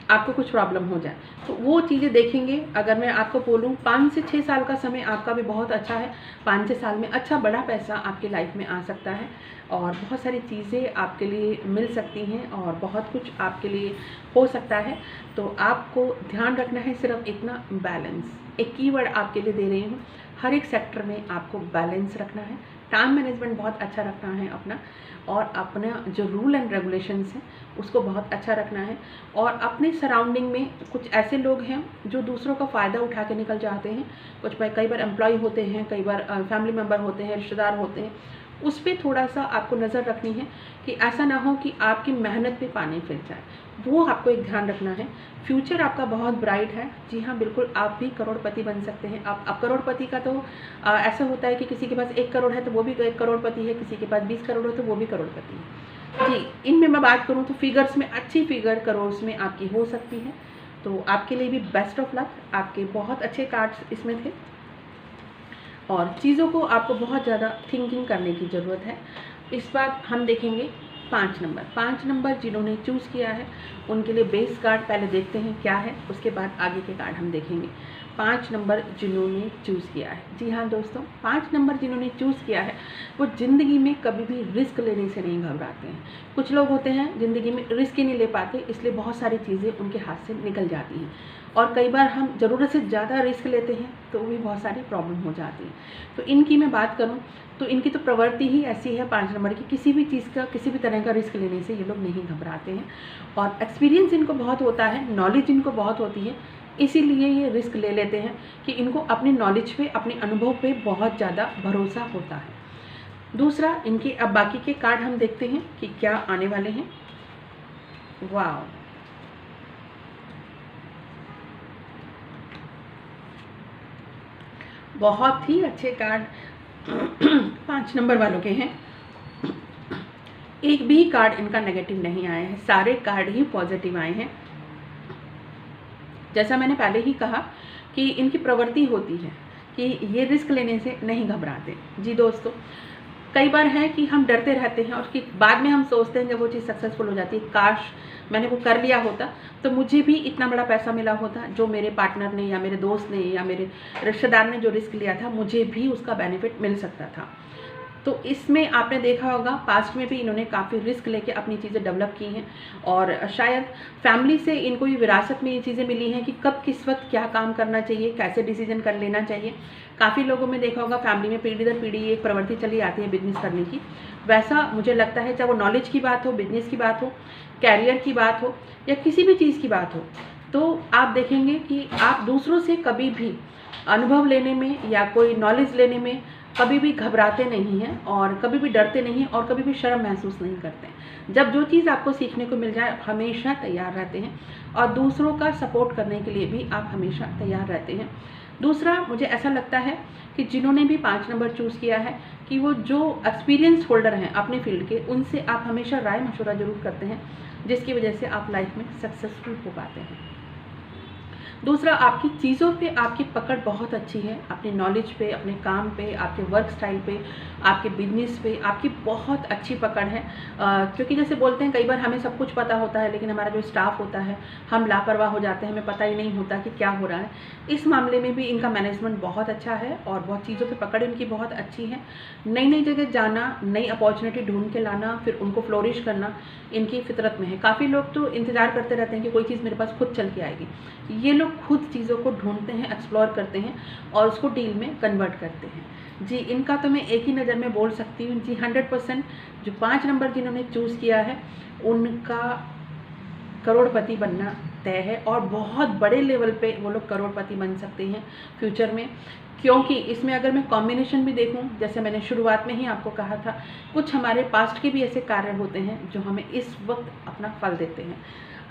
Speaker 1: आपको कुछ प्रॉब्लम हो जाए, तो वो चीज़ें देखेंगे। अगर मैं आपको बोलूँ 5 से 6 साल का समय आपका भी बहुत अच्छा है। 5-6 साल में अच्छा बड़ा पैसा आपकी लाइफ में आ सकता है और बहुत सारी चीज़ें आपके लिए मिल सकती हैं और बहुत कुछ आपके लिए हो सकता है। तो आपको ध्यान रखना है सिर्फ इतना, बैलेंस। एक कीवर्ड आपके लिए दे रही हूँ, हर एक सेक्टर में आपको बैलेंस रखना है, टाइम मैनेजमेंट बहुत अच्छा रखना है अपना, और अपना जो रूल एंड रेगुलेशंस हैं उसको बहुत अच्छा रखना है। और अपने सराउंडिंग में कुछ ऐसे लोग हैं जो दूसरों का फ़ायदा उठा के निकल जाते हैं। कई बार एम्प्लॉय होते हैं, कई बार फैमिली मेम्बर होते हैं, रिश्तेदार होते हैं। उस पर थोड़ा सा आपको नज़र रखनी है कि ऐसा ना हो कि आपकी मेहनत पे पानी फिर जाए, वो आपको एक ध्यान रखना है। फ्यूचर आपका बहुत ब्राइट है। जी हाँ, बिल्कुल, आप भी करोड़पति बन सकते हैं। आप करोड़पति का तो ऐसा होता है कि किसी के पास 1 करोड़ है तो वो भी एक करोड़पति है, किसी के पास 20 करोड़ है तो वो भी करोड़पति है। जी, इनमें मैं बात करूँ तो फिगर्स में अच्छी फिगर करोड़ में आपकी हो सकती है। तो आपके लिए भी बेस्ट ऑफ लक। आपके बहुत अच्छे कार्ड्स इसमें थे और चीज़ों को आपको बहुत ज़्यादा थिंकिंग करने की ज़रूरत है। इस बार हम देखेंगे 5 नंबर जिन्होंने चूज़ किया है उनके लिए बेस कार्ड पहले देखते हैं क्या है, उसके बाद आगे के कार्ड हम देखेंगे। 5 नंबर जिन्होंने चूज़ किया है, जी हाँ दोस्तों, 5 नंबर जिन्होंने चूज़ किया है वो ज़िंदगी में कभी भी रिस्क लेने से नहीं घबराते हैं। कुछ लोग होते हैं ज़िंदगी में रिस्क ही नहीं ले पाते, इसलिए बहुत सारी चीज़ें उनके हाथ से निकल जाती हैं। और कई बार हम ज़रूरत से ज़्यादा रिस्क लेते हैं तो भी बहुत सारी प्रॉब्लम हो जाती है। तो इनकी मैं बात करूँ तो इनकी तो प्रवृत्ति ही ऐसी है 5 नंबर की, किसी भी चीज़ का, किसी भी तरह का रिस्क लेने से ये लोग नहीं घबराते हैं। और एक्सपीरियंस इनको बहुत होता है, नॉलेज इनको बहुत होती है, इसीलिए ये रिस्क ले लेते हैं कि इनको अपनी नॉलेज पे, अपने अनुभव पे बहुत ज़्यादा भरोसा होता है। दूसरा, इनके अब बाकी के कार्ड हम देखते हैं कि क्या आने वाले हैं। वाह, बहुत ही अच्छे कार्ड 5 नंबर वालों के हैं। एक भी कार्ड इनका नेगेटिव नहीं आया है, सारे कार्ड ही पॉजिटिव आए हैं। जैसा मैंने पहले ही कहा कि इनकी प्रवृत्ति होती है कि ये रिस्क लेने से नहीं घबराते। जी दोस्तों, कई बार है कि हम डरते रहते हैं और बाद में हम सोचते हैं जब वो चीज़ सक्सेसफुल हो जाती है, काश मैंने वो कर लिया होता तो मुझे भी इतना बड़ा पैसा मिला होता, जो मेरे पार्टनर ने या मेरे दोस्त ने या मेरे रिश्तेदार ने जो रिस्क लिया था मुझे भी उसका बेनिफिट मिल सकता था। तो इसमें आपने देखा होगा पास्ट में भी इन्होंने काफ़ी रिस्क लेके अपनी चीज़ें डेवलप की हैं और शायद फैमिली से इनको ये विरासत में ये चीज़ें मिली हैं कि कब किस वक्त क्या काम करना चाहिए, कैसे डिसीजन कर लेना चाहिए। काफ़ी लोगों में देखा होगा फैमिली में पीढ़ी दर पीढ़ी एक प्रवृत्ति चली आती है बिजनेस करने की। वैसा मुझे लगता है, चाहे वो नॉलेज की बात हो, बिजनेस की बात हो, कैरियर की बात हो या किसी भी चीज़ की बात हो, तो आप देखेंगे कि आप दूसरों से कभी भी अनुभव लेने में या कोई नॉलेज लेने में कभी भी घबराते नहीं हैं और कभी भी डरते नहीं हैं और कभी भी शर्म महसूस नहीं करते हैं। जब जो चीज़ आपको सीखने को मिल जाए हमेशा तैयार रहते हैं और दूसरों का सपोर्ट करने के लिए भी आप हमेशा तैयार रहते हैं। दूसरा, मुझे ऐसा लगता है कि जिन्होंने भी 5 नंबर चूज़ किया है कि वो जो एक्सपीरियंस होल्डर हैं अपने फील्ड के, उनसे आप हमेशा राय मशवरा ज़रूर करते हैं, जिसकी वजह से आप लाइफ में सक्सेसफुल हो पाते हैं। दूसरा, आपकी चीज़ों पे आपकी पकड़ बहुत अच्छी है, अपनी नॉलेज पे, अपने काम पे, आपके वर्क स्टाइल पे, आपके बिजनेस पे आपकी बहुत अच्छी पकड़ है। क्योंकि जैसे बोलते हैं कई बार हमें सब कुछ पता होता है, लेकिन हमारा जो स्टाफ होता है हम लापरवाह हो जाते हैं, हमें पता ही नहीं होता कि क्या हो रहा है। इस मामले में भी इनका मैनेजमेंट बहुत अच्छा है और बहुत चीज़ों पे पकड़ इनकी बहुत अच्छी है। नई नई जगह जाना, नई अपॉर्चुनिटी ढूंढ के लाना, फिर उनको फ्लोरिश करना इनकी फितरत में है। काफ़ी लोग तो इंतज़ार करते रहते हैं कि कोई चीज़ मेरे पास खुद चल के आएगी। ये लोग खुद चीज़ों को ढूंढते हैं, एक्सप्लोर करते हैं और उसको डील में कन्वर्ट करते हैं। जी, इनका तो मैं एक ही नज़र में बोल सकती हूँ जी 100% जो 5 नंबर जिन्होंने चूज़ किया है उनका करोड़पति बनना तय है और बहुत बड़े लेवल पे वो लोग करोड़पति बन सकते हैं फ्यूचर में। क्योंकि इसमें अगर मैं कॉम्बिनेशन भी देखूं, जैसे मैंने शुरुआत में ही आपको कहा था, कुछ हमारे पास्ट के भी ऐसे कार्य होते हैं जो हमें इस वक्त अपना फल देते हैं।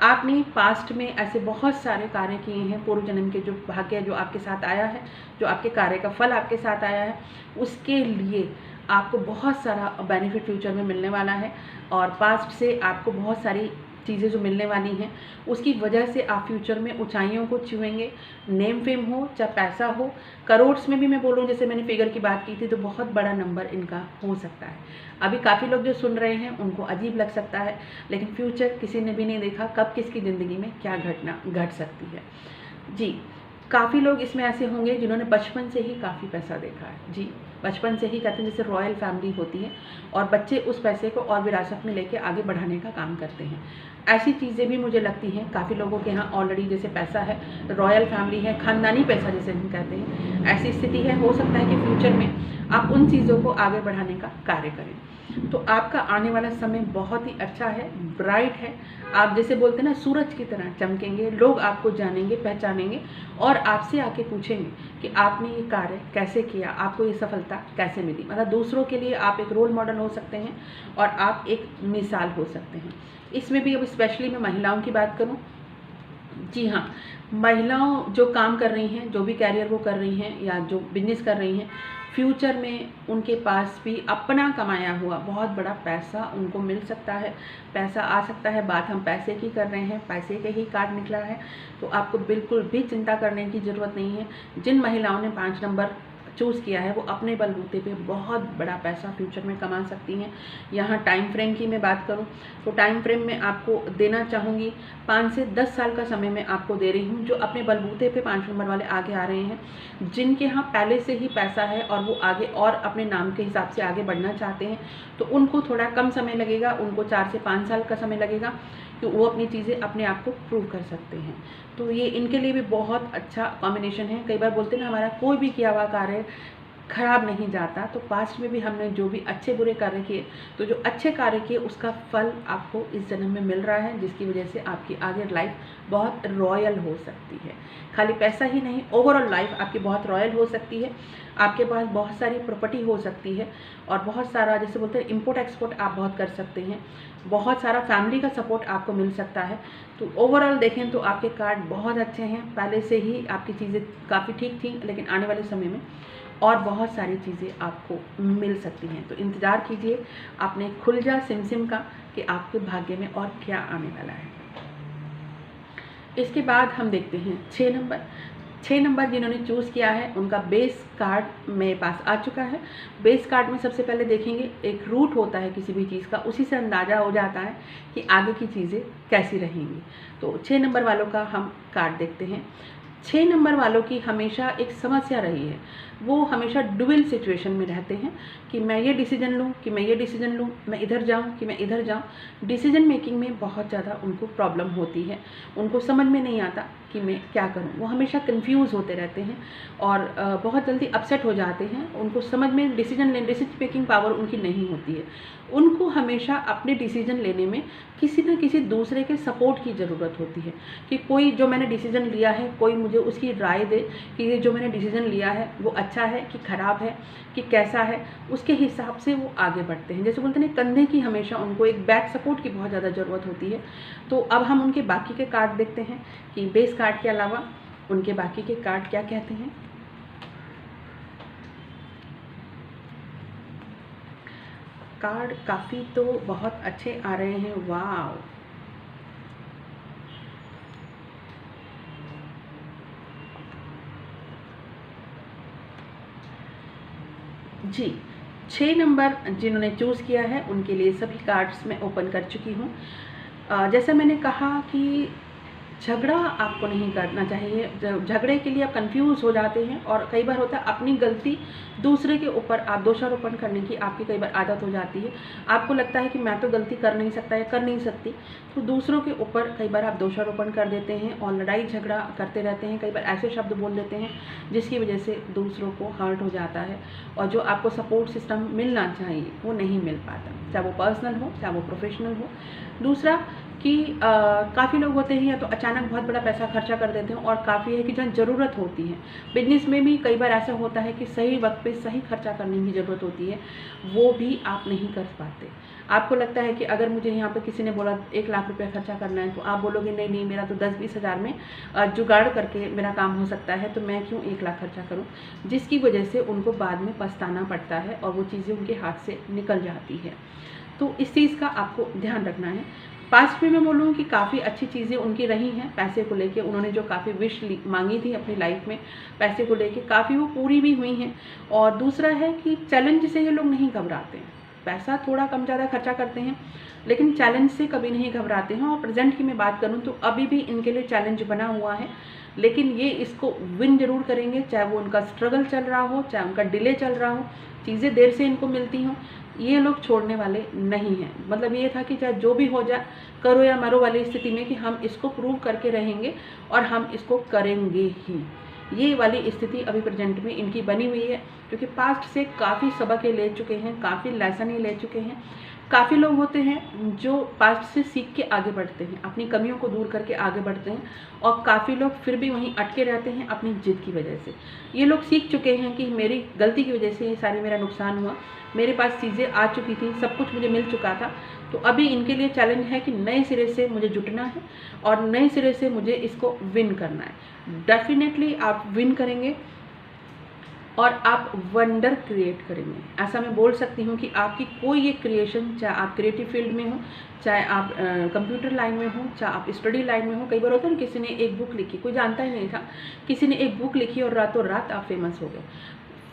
Speaker 1: आपने पास्ट में ऐसे बहुत सारे कार्य किए हैं, पूर्व जन्म के जो भाग्य जो आपके साथ आया है, जो आपके कार्य का फल आपके साथ आया है, उसके लिए आपको बहुत सारा बेनिफिट फ्यूचर में मिलने वाला है। और पास्ट से आपको बहुत सारी चीज़ें जो मिलने वाली हैं उसकी वजह से आप फ्यूचर में ऊंचाइयों को छुएंगे। नेम फेम हो चाहे पैसा हो, करोड़्स में भी मैं बोलूँ, जैसे मैंने फिगर की बात की थी, तो बहुत बड़ा नंबर इनका हो सकता है। अभी काफ़ी लोग जो सुन रहे हैं उनको अजीब लग सकता है, लेकिन फ्यूचर किसी ने भी नहीं देखा कब किसकी ज़िंदगी में क्या घटना घट सकती है। जी, काफ़ी लोग इसमें ऐसे होंगे जिन्होंने बचपन से ही काफ़ी पैसा देखा है। जी, बचपन से ही कहते हैं जैसे रॉयल फैमिली होती है और बच्चे उस पैसे को और विरासत में लेके आगे बढ़ाने का काम करते हैं। ऐसी चीज़ें भी मुझे लगती हैं काफ़ी लोगों के यहाँ ऑलरेडी, जैसे पैसा है, रॉयल फैमिली है, ख़ानदानी पैसा जिसे हम कहते हैं, ऐसी स्थिति है। हो सकता है कि फ्यूचर में आप उन चीज़ों को आगे बढ़ाने का कार्य करें। तो आपका आने वाला समय बहुत ही अच्छा है, ब्राइट है। आप जैसे बोलते हैं ना, सूरज की तरह चमकेंगे, लोग आपको जानेंगे, पहचानेंगे और आपसे आके पूछेंगे कि आपने ये कार्य कैसे किया, आपको ये सफलता कैसे मिली। मतलब दूसरों के लिए आप एक रोल मॉडल हो सकते हैं और आप एक मिसाल हो सकते हैं। इसमें भी अब स्पेशली मैं महिलाओं की बात करूं, जी हाँ, महिलाओं जो काम कर रही हैं, जो भी कैरियर वो कर रही हैं या जो बिजनेस कर रही हैं, फ्यूचर में उनके पास भी अपना कमाया हुआ बहुत बड़ा पैसा उनको मिल सकता है, पैसा आ सकता है। बात हम पैसे की कर रहे हैं, पैसे के ही कार्ड निकला है, तो आपको बिल्कुल भी चिंता करने की ज़रूरत नहीं है। जिन महिलाओं ने 5 नंबर चूज़ किया है वो अपने बलबूते पे बहुत बड़ा पैसा फ्यूचर में कमा सकती हैं। यहाँ टाइम फ्रेम की मैं बात करूँ तो टाइम फ्रेम में आपको देना चाहूँगी 5 से 10 साल का समय मैं आपको दे रही हूँ। जो अपने बलबूते पे 5 नंबर वाले आगे आ रहे हैं, जिनके यहाँ पहले से ही पैसा है और वो आगे और अपने नाम के हिसाब से आगे बढ़ना चाहते हैं, तो उनको थोड़ा कम समय लगेगा, उनको 4 से 5 साल का समय लगेगा कि वो अपनी चीज़ें अपने आप को प्रूव कर सकते हैं। तो ये इनके लिए भी बहुत अच्छा कॉम्बिनेशन है। कई बार बोलते हैं ना, हमारा कोई भी किया हुआ कार्य खराब नहीं जाता, तो पास्ट में भी हमने जो भी अच्छे बुरे कार्य किए, तो जो अच्छे कार्य किए उसका फल आपको इस जन्म में मिल रहा है, जिसकी वजह से आपकी आगे लाइफ बहुत रॉयल हो सकती है। खाली पैसा ही नहीं, ओवरऑल लाइफ आपकी बहुत रॉयल हो सकती है। आपके पास बहुत सारी प्रॉपर्टी हो सकती है और बहुत सारा, जैसे बोलते हैं, इंपोर्ट एक्सपोर्ट आप बहुत कर सकते हैं। बहुत सारा फैमिली का सपोर्ट आपको मिल सकता है। तो ओवरऑल देखें तो आपके कार्ड बहुत अच्छे हैं। पहले से ही आपकी चीज़ें काफ़ी ठीक थी, लेकिन आने वाले समय में और बहुत सारी चीज़ें आपको मिल सकती हैं। तो इंतज़ार कीजिए अपने खुल जा सिम का कि आपके भाग्य में और क्या आने वाला है। इसके बाद हम देखते हैं 6 नंबर। 6 नंबर जिन्होंने चूज़ किया है उनका बेस कार्ड मेरे पास आ चुका है। बेस कार्ड में सबसे पहले देखेंगे, एक रूट होता है किसी भी चीज़ का, उसी से अंदाज़ा हो जाता है कि आगे की चीज़ें कैसी रहेंगी। तो 6 नंबर वालों का हम कार्ड देखते हैं। 6 नंबर वालों की हमेशा एक समस्या रही है, वो हमेशा डुअल सिचुएशन में रहते हैं कि मैं ये डिसीजन लूँ कि मैं ये डिसीजन लूँ, मैं इधर जाऊँ कि मैं इधर जाऊँ। डिसीजन मेकिंग में बहुत ज़्यादा उनको प्रॉब्लम होती है, उनको समझ में नहीं आता कि मैं क्या करूँ। वो हमेशा कंफ्यूज होते रहते हैं और बहुत जल्दी अपसेट हो जाते हैं। उनको समझ में डिसीजन मेकिंग पावर उनकी नहीं होती है। उनको हमेशा अपने डिसीजन लेने में किसी न किसी दूसरे के सपोर्ट की ज़रूरत होती है कि कोई जो मैंने डिसीजन लिया है, कोई मुझे उसकी राय दे कि ये जो मैंने डिसीजन लिया है वो अच्छा है कि ख़राब है कि कैसा है, उसके हिसाब से वो आगे बढ़ते हैं। जैसे बोलते हैं कंधे की हमेशा उनको एक बैक सपोर्ट की बहुत ज़्यादा ज़रूरत होती है। तो अब हम उनके बाकी के कार्ड देखते हैं कि बेस कार्ड के अलावा उनके बाकी के कार्ड क्या कहते हैं। कार्ड काफ़ी तो बहुत अच्छे आ रहे हैं। वाव, जी 6 नंबर जिन्होंने चूज़ किया है उनके लिए सभी कार्ड्स मैं ओपन कर चुकी हूँ। जैसा मैंने कहा कि झगड़ा आपको नहीं करना चाहिए। झगड़े के लिए आप कंफ्यूज हो जाते हैं और कई बार होता है अपनी गलती दूसरे के ऊपर आप दोषारोपण करने की आपकी कई बार आदत हो जाती है। आपको लगता है कि मैं तो गलती कर नहीं सकता या कर नहीं सकती, तो दूसरों के ऊपर कई बार आप दोषारोपण कर देते हैं और लड़ाई झगड़ा करते रहते हैं। कई बार ऐसे शब्द बोल देते हैं जिसकी वजह से दूसरों को हर्ट हो जाता है और जो आपको सपोर्ट सिस्टम मिलना चाहिए वो नहीं मिल पाता, चाहे वो पर्सनल हो चाहे वो प्रोफेशनल हो। दूसरा कि काफ़ी लोग होते हैं या तो अचानक बहुत बड़ा पैसा खर्चा कर देते हैं और काफ़ी है कि जहाँ ज़रूरत होती है। बिजनेस में भी कई बार ऐसा होता है कि सही वक्त पे सही खर्चा करने की ज़रूरत होती है, वो भी आप नहीं कर पाते। आपको लगता है कि अगर मुझे यहाँ पे किसी ने बोला 1 लाख रुपया खर्चा करना है, तो आप बोलोगे नहीं नहीं मेरा तो 10-20 हज़ार में जुगाड़ करके मेरा काम हो सकता है, तो मैं क्यों 1 लाख खर्चा करूँ, जिसकी वजह से उनको बाद में पछताना पड़ता है और वो चीज़ें उनके हाथ से निकल जाती है। तो इस चीज़ का आपको ध्यान रखना है। पास्ट में मैं बोलूँ कि काफ़ी अच्छी चीज़ें उनकी रही हैं पैसे को लेके। उन्होंने जो काफ़ी विश मांगी थी अपनी लाइफ में पैसे को लेके, काफ़ी वो पूरी भी हुई हैं। और दूसरा है कि चैलेंज से ये लोग नहीं घबराते हैं। पैसा थोड़ा कम ज़्यादा खर्चा करते हैं लेकिन चैलेंज से कभी नहीं घबराते हैं। और प्रेजेंट की मैं बात करूँ तो अभी भी इनके लिए चैलेंज बना हुआ है, लेकिन ये इसको विन जरूर करेंगे, चाहे वो उनका स्ट्रगल चल रहा हो चाहे उनका डिले चल रहा हो, चीज़ें देर से इनको मिलती हों, ये लोग छोड़ने वाले नहीं हैं। मतलब ये था कि चाहे जो भी हो जाए करो या मरो वाली स्थिति में कि हम इसको प्रूव करके रहेंगे और हम इसको करेंगे ही। ये वाली स्थिति अभी प्रेजेंट में इनकी बनी हुई है, क्योंकि पास्ट से काफ़ी सबक ये ले चुके हैं, काफ़ी लेसन ये ले चुके हैं। काफ़ी लोग होते हैं जो पास्ट से सीख के आगे बढ़ते हैं, अपनी कमियों को दूर करके आगे बढ़ते हैं, और काफ़ी लोग फिर भी वहीं अटके रहते हैं अपनी जिद की वजह से। ये लोग सीख चुके हैं कि मेरी गलती की वजह से ये सारी मेरा नुकसान हुआ, मेरे पास चीज़ें आ चुकी थी, सब कुछ मुझे मिल चुका था। तो अभी इनके लिए चैलेंज है कि नए सिरे से मुझे जुटना है और नए सिरे से मुझे इसको विन करना है। डेफिनेटली आप विन करेंगे और आप वंडर क्रिएट करेंगे। ऐसा मैं बोल सकती हूँ कि आपकी कोई एक क्रिएशन, चाहे आप क्रिएटिव फील्ड में हो, चाहे आप कंप्यूटर लाइन में हो, चाहे आप स्टडी लाइन में हो। कई बार होता है ना, किसी ने एक बुक लिखी, कोई जानता ही नहीं था, किसी ने एक बुक लिखी और रातों रात आप फेमस हो गए।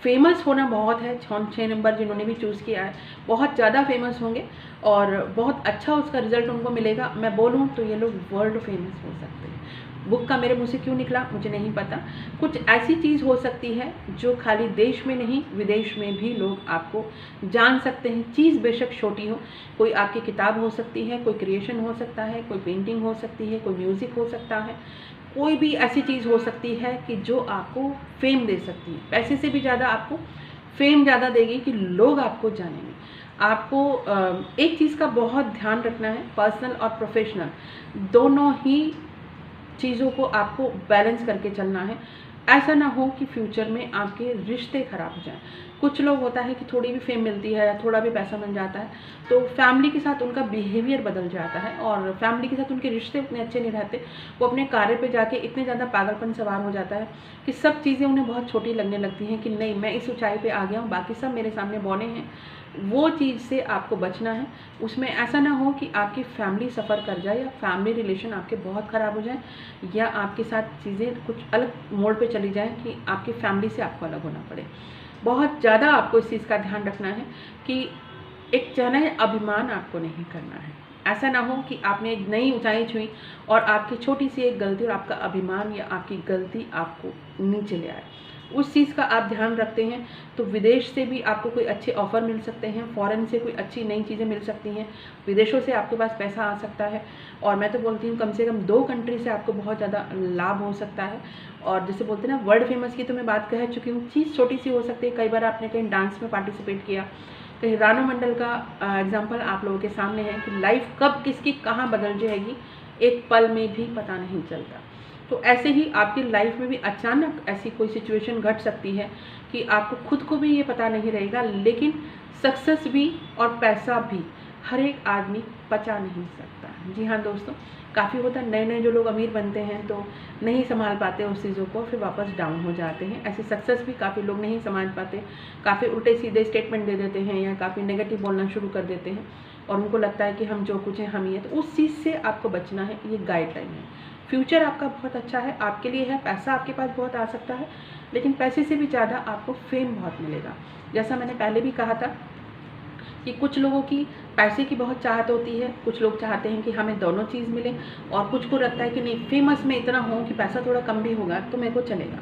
Speaker 1: फेमस होना बहुत है, 6 नंबर जिन्होंने भी चूज़ किया है बहुत ज़्यादा फेमस होंगे और बहुत अच्छा उसका रिजल्ट उनको मिलेगा। मैं बोलूँ तो ये लोग वर्ल्ड फेमस हो सकते हैं। बुक का मेरे मुँह से क्यों निकला मुझे नहीं पता। कुछ ऐसी चीज़ हो सकती है जो खाली देश में नहीं विदेश में भी लोग आपको जान सकते हैं। चीज़ बेशक छोटी हो, कोई आपकी किताब हो सकती है, कोई क्रिएशन हो सकता है, कोई पेंटिंग हो सकती है, कोई म्यूज़िक हो सकता है, कोई भी ऐसी चीज़ हो सकती है कि जो आपको फेम दे सकती है। पैसे से भी ज़्यादा आपको फेम ज़्यादा देगी कि लोग आपको जानेंगे। आपको एक चीज़ का बहुत ध्यान रखना है, पर्सनल और प्रोफेशनल दोनों ही चीज़ों को आपको बैलेंस करके चलना है। ऐसा ना हो कि फ्यूचर में आपके रिश्ते खराब हो जाएं। कुछ लोग होता है कि थोड़ी भी फेम मिलती है या थोड़ा भी पैसा मिल जाता है तो फैमिली के साथ उनका बिहेवियर बदल जाता है और फैमिली के साथ उनके रिश्ते उतने अच्छे नहीं रहते। वो अपने कार्य पे जाके इतने ज़्यादा पागलपन सवार हो जाता है कि सब चीज़ें उन्हें बहुत छोटी लगने लगती हैं कि नहीं मैं इस ऊंचाई पे आ गया हूँ, बाकी सब मेरे सामने बौने हैं। वो चीज़ से आपको बचना है। उसमें ऐसा ना हो कि आपकी फैमिली सफ़र कर जाए या फैमिली रिलेशन आपके बहुत ख़राब हो जाए या आपके साथ चीज़ें कुछ अलग मोड़ पे चली जाएं कि आपकी फैमिली से आपको अलग होना पड़े। बहुत ज़्यादा आपको इस चीज़ का ध्यान रखना है कि एक कहना है अभिमान आपको नहीं करना है। ऐसा ना हो कि आपने एक नई ऊंचाई छुई और आपकी छोटी सी एक गलती और आपका अभिमान या आपकी गलती आपको नीचे ले आए। उस चीज़ का आप ध्यान रखते हैं तो विदेश से भी आपको कोई अच्छे ऑफ़र मिल सकते हैं, फ़ॉरेन से कोई अच्छी नई चीज़ें मिल सकती हैं, विदेशों से आपके पास पैसा आ सकता है। और मैं तो बोलती हूँ कम से कम 2 कंट्री से आपको बहुत ज़्यादा लाभ हो सकता है। और जैसे बोलते हैं ना वर्ल्ड फेमस की तो मैं बात कह चुकी हूँ। चीज़ छोटी सी हो सकती है। कई बार आपने कहीं डांस में पार्टिसिपेट किया, कहीं रानू मंडल का एग्जाम्पल आप लोगों के सामने है कि लाइफ कब किसकी कहाँ बदल जाएगी एक पल में भी पता नहीं चलता। तो ऐसे ही आपकी लाइफ में भी अचानक ऐसी कोई सिचुएशन घट सकती है कि आपको खुद को भी ये पता नहीं रहेगा, लेकिन सक्सेस भी और पैसा भी हर एक आदमी पचा नहीं सकता। जी हाँ दोस्तों, काफ़ी होता है नए नए जो लोग अमीर बनते हैं तो नहीं संभाल पाते उस चीज़ों को, फिर वापस डाउन हो जाते हैं। ऐसे सक्सेस भी काफ़ी लोग नहीं संभाल पाते, काफ़ी उल्टे सीधे स्टेटमेंट दे देते हैं या काफ़ी नेगेटिव बोलना शुरू कर देते हैं और उनको लगता है कि हम जो कुछ हैं हम ही है। तो उस चीज़ से आपको बचना है, ये गाइडलाइन है। फ्यूचर आपका बहुत अच्छा है, आपके लिए है, पैसा आपके पास बहुत आ सकता है, लेकिन पैसे से भी ज़्यादा आपको फेम बहुत मिलेगा। जैसा मैंने पहले भी कहा था कि कुछ लोगों की पैसे की बहुत चाहत होती है, कुछ लोग चाहते हैं कि हमें दोनों चीज़ मिले, और कुछ को लगता है कि नहीं फेमस में इतना हो कि पैसा थोड़ा कम भी होगा तो मेरे को चलेगा।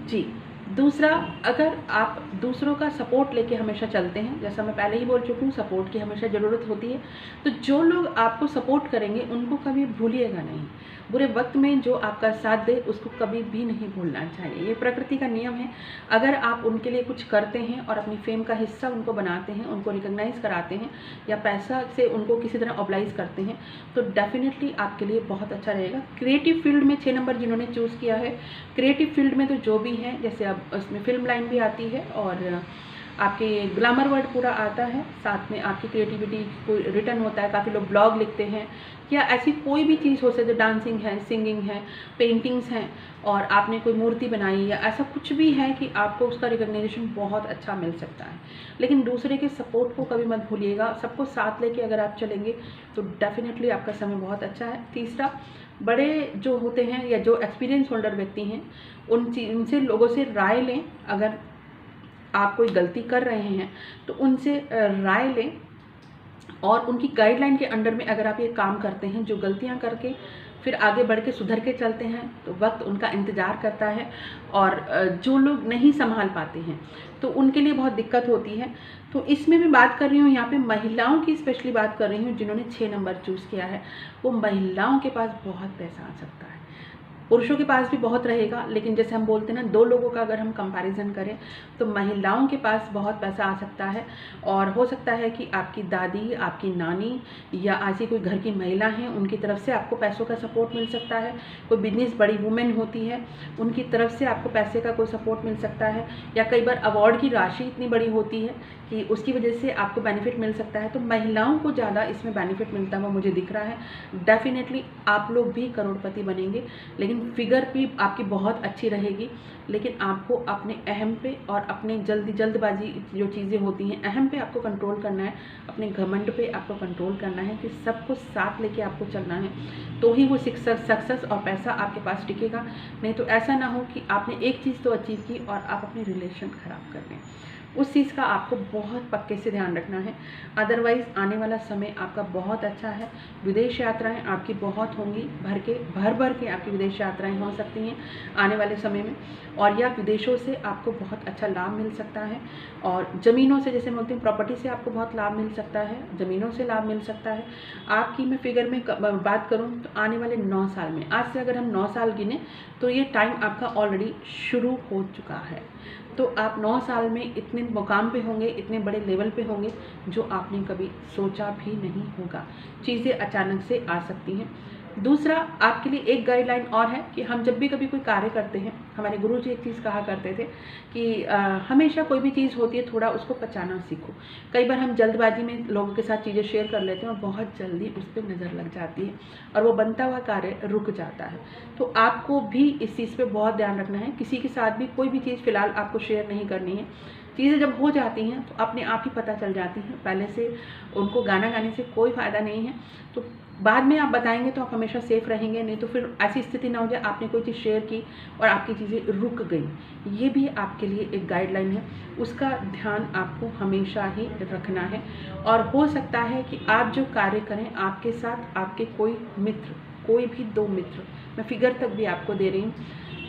Speaker 1: जी, दूसरा, अगर आप दूसरों का सपोर्ट लेके हमेशा चलते हैं, जैसा मैं पहले ही बोल चुकी हूँ, सपोर्ट की हमेशा ज़रूरत होती है, तो जो लोग आपको सपोर्ट करेंगे उनको कभी भूलिएगा नहीं। बुरे वक्त में जो आपका साथ दे उसको कभी भी नहीं भूलना चाहिए, ये प्रकृति का नियम है। अगर आप उनके लिए कुछ करते हैं और अपनी फेम का हिस्सा उनको बनाते हैं, उनको रिकॉग्नाइज़ कराते हैं या पैसा से उनको किसी तरह ऑब्लाइज करते हैं, तो डेफिनेटली आपके लिए बहुत अच्छा रहेगा। क्रिएटिव फील्ड में 6 नंबर जिन्होंने चूज़ किया है, क्रिएटिव फील्ड में तो जो भी है, जैसे अब उसमें फिल्म लाइन भी आती है और आपके ग्लैमर वर्ड पूरा आता है, साथ में आपकी क्रिएटिविटी को रिटर्न होता है। काफ़ी लोग ब्लॉग लिखते हैं या ऐसी कोई भी चीज़ हो सकती है, डांसिंग है, सिंगिंग है, पेंटिंग्स हैं, और आपने कोई मूर्ति बनाई या ऐसा कुछ भी है कि आपको उसका रिकग्निशन बहुत अच्छा मिल सकता है। लेकिन दूसरे के सपोर्ट को कभी मत भूलिएगा, सबको साथ लेके अगर आप चलेंगे तो डेफिनेटली आपका समय बहुत अच्छा है। तीसरा, बड़े जो होते हैं या जो एक्सपीरियंस होल्डर व्यक्ति हैं उनसे लोगों से राय लें। अगर आप कोई गलती कर रहे हैं तो उनसे राय लें और उनकी गाइडलाइन के अंडर में अगर आप ये काम करते हैं, जो गलतियां करके फिर आगे बढ़ के सुधर के चलते हैं, तो वक्त उनका इंतज़ार करता है। और जो लोग नहीं संभाल पाते हैं तो उनके लिए बहुत दिक्कत होती है। तो इसमें मैं बात कर रही हूँ यहाँ पे महिलाओं की, स्पेशली बात कर रही हूँ जिन्होंने 6 नंबर चूज़ किया है। वो महिलाओं के पास बहुत पैसा आ सकता है, पुरुषों के पास भी बहुत रहेगा, लेकिन जैसे हम बोलते हैं ना, दो लोगों का अगर हम कंपैरिजन करें तो महिलाओं के पास बहुत पैसा आ सकता है। और हो सकता है कि आपकी दादी, आपकी नानी या ऐसी कोई घर की महिला हैं, उनकी तरफ से आपको पैसों का सपोर्ट मिल सकता है। कोई बिजनेस बड़ी वुमेन होती है, उनकी तरफ से आपको पैसे का कोई सपोर्ट मिल सकता है। या कई बार अवार्ड की राशि इतनी बड़ी होती है कि उसकी वजह से आपको बेनिफिट मिल सकता है। तो महिलाओं को ज़्यादा इसमें बेनिफिट मिलता हुआ मुझे दिख रहा है। डेफिनेटली आप लोग भी करोड़पति बनेंगे, लेकिन फिगर भी आपकी बहुत अच्छी रहेगी। लेकिन आपको अपने अहम पे और अपने जल्दबाजी जो चीज़ें होती हैं, अहम पे आपको कंट्रोल करना है, अपने घमंड पे आपको कंट्रोल करना है कि सबको साथ लेके आपको चलना है, तो ही वो सक्सेस और पैसा आपके पास टिकेगा। नहीं तो ऐसा ना हो कि आपने एक चीज़ तो अचीव की और आप अपने रिलेशन ख़राब कर दें। उस चीज़ का आपको बहुत पक्के से ध्यान रखना है। अदरवाइज़ आने वाला समय आपका बहुत अच्छा है। विदेश यात्राएं आपकी बहुत होंगी, भर के आपकी विदेश यात्राएं हो सकती हैं आने वाले समय में। और या विदेशों से आपको बहुत अच्छा लाभ मिल सकता है, और ज़मीनों से, जैसे बोलते हैं प्रॉपर्टी से आपको बहुत लाभ मिल सकता है, ज़मीनों से लाभ मिल सकता है। आपकी मैं फिगर में बात करूँ तो आने वाले 9 साल में, आज से अगर हम 9 साल गिने तो ये टाइम आपका ऑलरेडी शुरू हो चुका है। तो आप 9 साल में इतने मुकाम पे होंगे, इतने बड़े लेवल पे होंगे जो आपने कभी सोचा भी नहीं होगा। चीज़ें अचानक से आ सकती हैं। दूसरा, आपके लिए एक गाइडलाइन और है कि हम जब भी कभी कोई कार्य करते हैं, हमारे गुरुजी एक चीज़ कहा करते थे कि हमेशा कोई भी चीज़ होती है थोड़ा उसको पचाना सीखो। कई बार हम जल्दबाजी में लोगों के साथ चीज़ें शेयर कर लेते हैं और बहुत जल्दी उस पर नज़र लग जाती है और वो बनता हुआ कार्य रुक जाता है। तो आपको भी इस चीज़ पे बहुत ध्यान रखना है। किसी के साथ भी कोई भी चीज़ फ़िलहाल आपको शेयर नहीं करनी है। चीज़ें जब हो जाती हैं तो अपने आप ही पता चल जाती हैं, पहले से उनको गाना गाने से कोई फ़ायदा नहीं है। तो बाद में आप बताएंगे तो आप हमेशा सेफ़ रहेंगे, नहीं तो फिर ऐसी स्थिति ना हो जाए आपने कोई चीज़ शेयर की और आपकी चीज़ें रुक गई। ये भी आपके लिए एक गाइडलाइन है, उसका ध्यान आपको हमेशा ही रखना है। और हो सकता है कि आप जो कार्य करें, आपके साथ आपके कोई मित्र, कोई भी 2 मित्र, मैं फिगर तक भी आपको दे रही हूँ,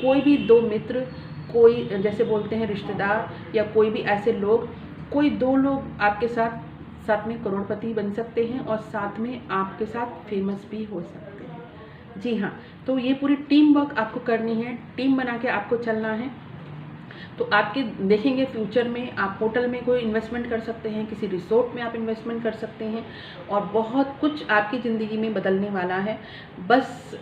Speaker 1: कोई भी 2 मित्र, कोई जैसे बोलते हैं रिश्तेदार, या कोई भी ऐसे लोग, कोई 2 लोग आपके साथ में करोड़पति बन सकते हैं और साथ में आपके साथ फेमस भी हो सकते हैं। जी हाँ, तो ये पूरी टीम वर्क आपको करनी है, टीम बना के आपको चलना है। तो आपके देखेंगे फ्यूचर में आप होटल में कोई इन्वेस्टमेंट कर सकते हैं, किसी रिसोर्ट में आप इन्वेस्टमेंट कर सकते हैं, और बहुत कुछ आपकी ज़िंदगी में बदलने वाला है। बस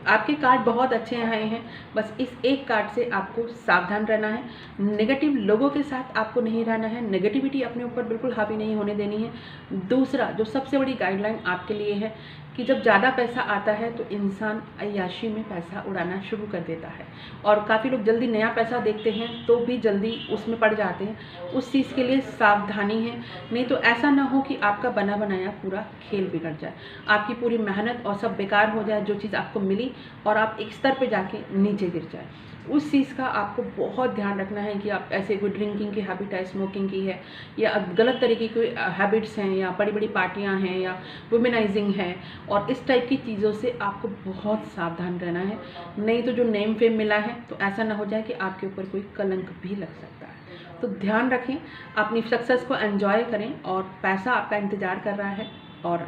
Speaker 1: आपके कार्ड बहुत अच्छे आए हैं, बस इस एक कार्ड से आपको सावधान रहना है। नेगेटिव लोगों के साथ आपको नहीं रहना है, नेगेटिविटी अपने ऊपर बिल्कुल हावी नहीं होने देनी है। दूसरा जो सबसे बड़ी गाइडलाइन आपके लिए है कि जब ज़्यादा पैसा आता है तो इंसान अय्याशी में पैसा उड़ाना शुरू कर देता है, और काफ़ी लोग जल्दी नया पैसा देखते हैं तो भी जल्दी उसमें पड़ जाते हैं। उस चीज़ के लिए सावधानी है, नहीं तो ऐसा ना हो कि आपका बना बनाया पूरा खेल बिगड़ जाए, आपकी पूरी मेहनत और सब बेकार हो जाए, जो चीज़ आपको मिली, और आप एक स्तर पे जाके नीचे गिर जाए। उस चीज़ का आपको बहुत ध्यान रखना है कि आप ऐसे कोई ड्रिंकिंग की हैबिट है, स्मोकिंग की है, या गलत तरीके की हैबिट्स हैं, या बड़ी बड़ी पार्टियां हैं, या वुमेनाइजिंग है, और इस टाइप की चीज़ों से आपको बहुत सावधान रहना है। नहीं तो जो नेम फेम मिला है तो ऐसा ना हो जाए कि आपके ऊपर कोई कलंक भी लग सकता है। तो ध्यान रखें, अपनी सक्सेस को एंजॉय करें, और पैसा आपका इंतज़ार कर रहा है, और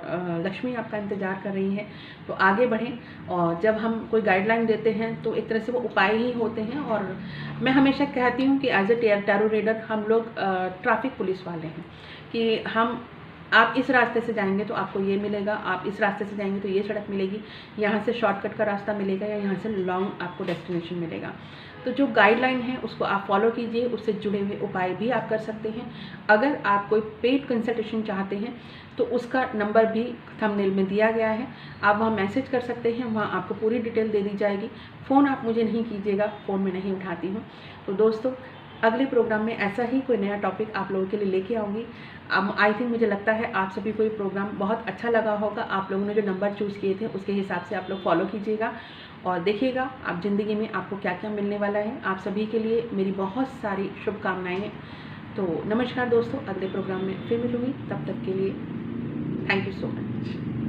Speaker 1: लक्ष्मी आपका इंतज़ार कर रही है, तो आगे बढ़ें। और जब हम कोई गाइडलाइन देते हैं तो एक तरह से वो उपाय ही होते हैं, और मैं हमेशा कहती हूँ कि एज ए टैरो रीडर हम लोग ट्रैफिक पुलिस वाले हैं, कि आप इस रास्ते से जाएंगे तो आपको ये मिलेगा, आप इस रास्ते से जाएंगे तो ये सड़क मिलेगी, यहाँ से शॉर्टकट का रास्ता मिलेगा, या यहाँ से लॉन्ग आपको डेस्टिनेशन मिलेगा। तो जो गाइडलाइन है उसको आप फॉलो कीजिए, उससे जुड़े हुए उपाय भी आप कर सकते हैं। अगर आप कोई पेड कंसल्टेशन चाहते हैं तो उसका नंबर भी थंबनेल में दिया गया है, आप वहाँ मैसेज कर सकते हैं, वहाँ आपको पूरी डिटेल दे दी जाएगी। फ़ोन आप मुझे नहीं कीजिएगा, फ़ोन में नहीं उठाती हूँ। तो दोस्तों, अगले प्रोग्राम में ऐसा ही कोई नया टॉपिक आप लोगों के लिए लेके आऊँगी। आई थिंक मुझे लगता है आप सभी को ये प्रोग्राम बहुत अच्छा लगा होगा। आप लोगों ने जो नंबर चूज़ किए थे उसके हिसाब से आप लोग फॉलो कीजिएगा, और देखिएगा आप ज़िंदगी में आपको क्या क्या मिलने वाला है। आप सभी के लिए मेरी बहुत सारी शुभकामनाएँ हैं। तो नमस्कार दोस्तों, अगले प्रोग्राम में फिर मिलूँगी, तब तक के लिए थैंक यू सो मच।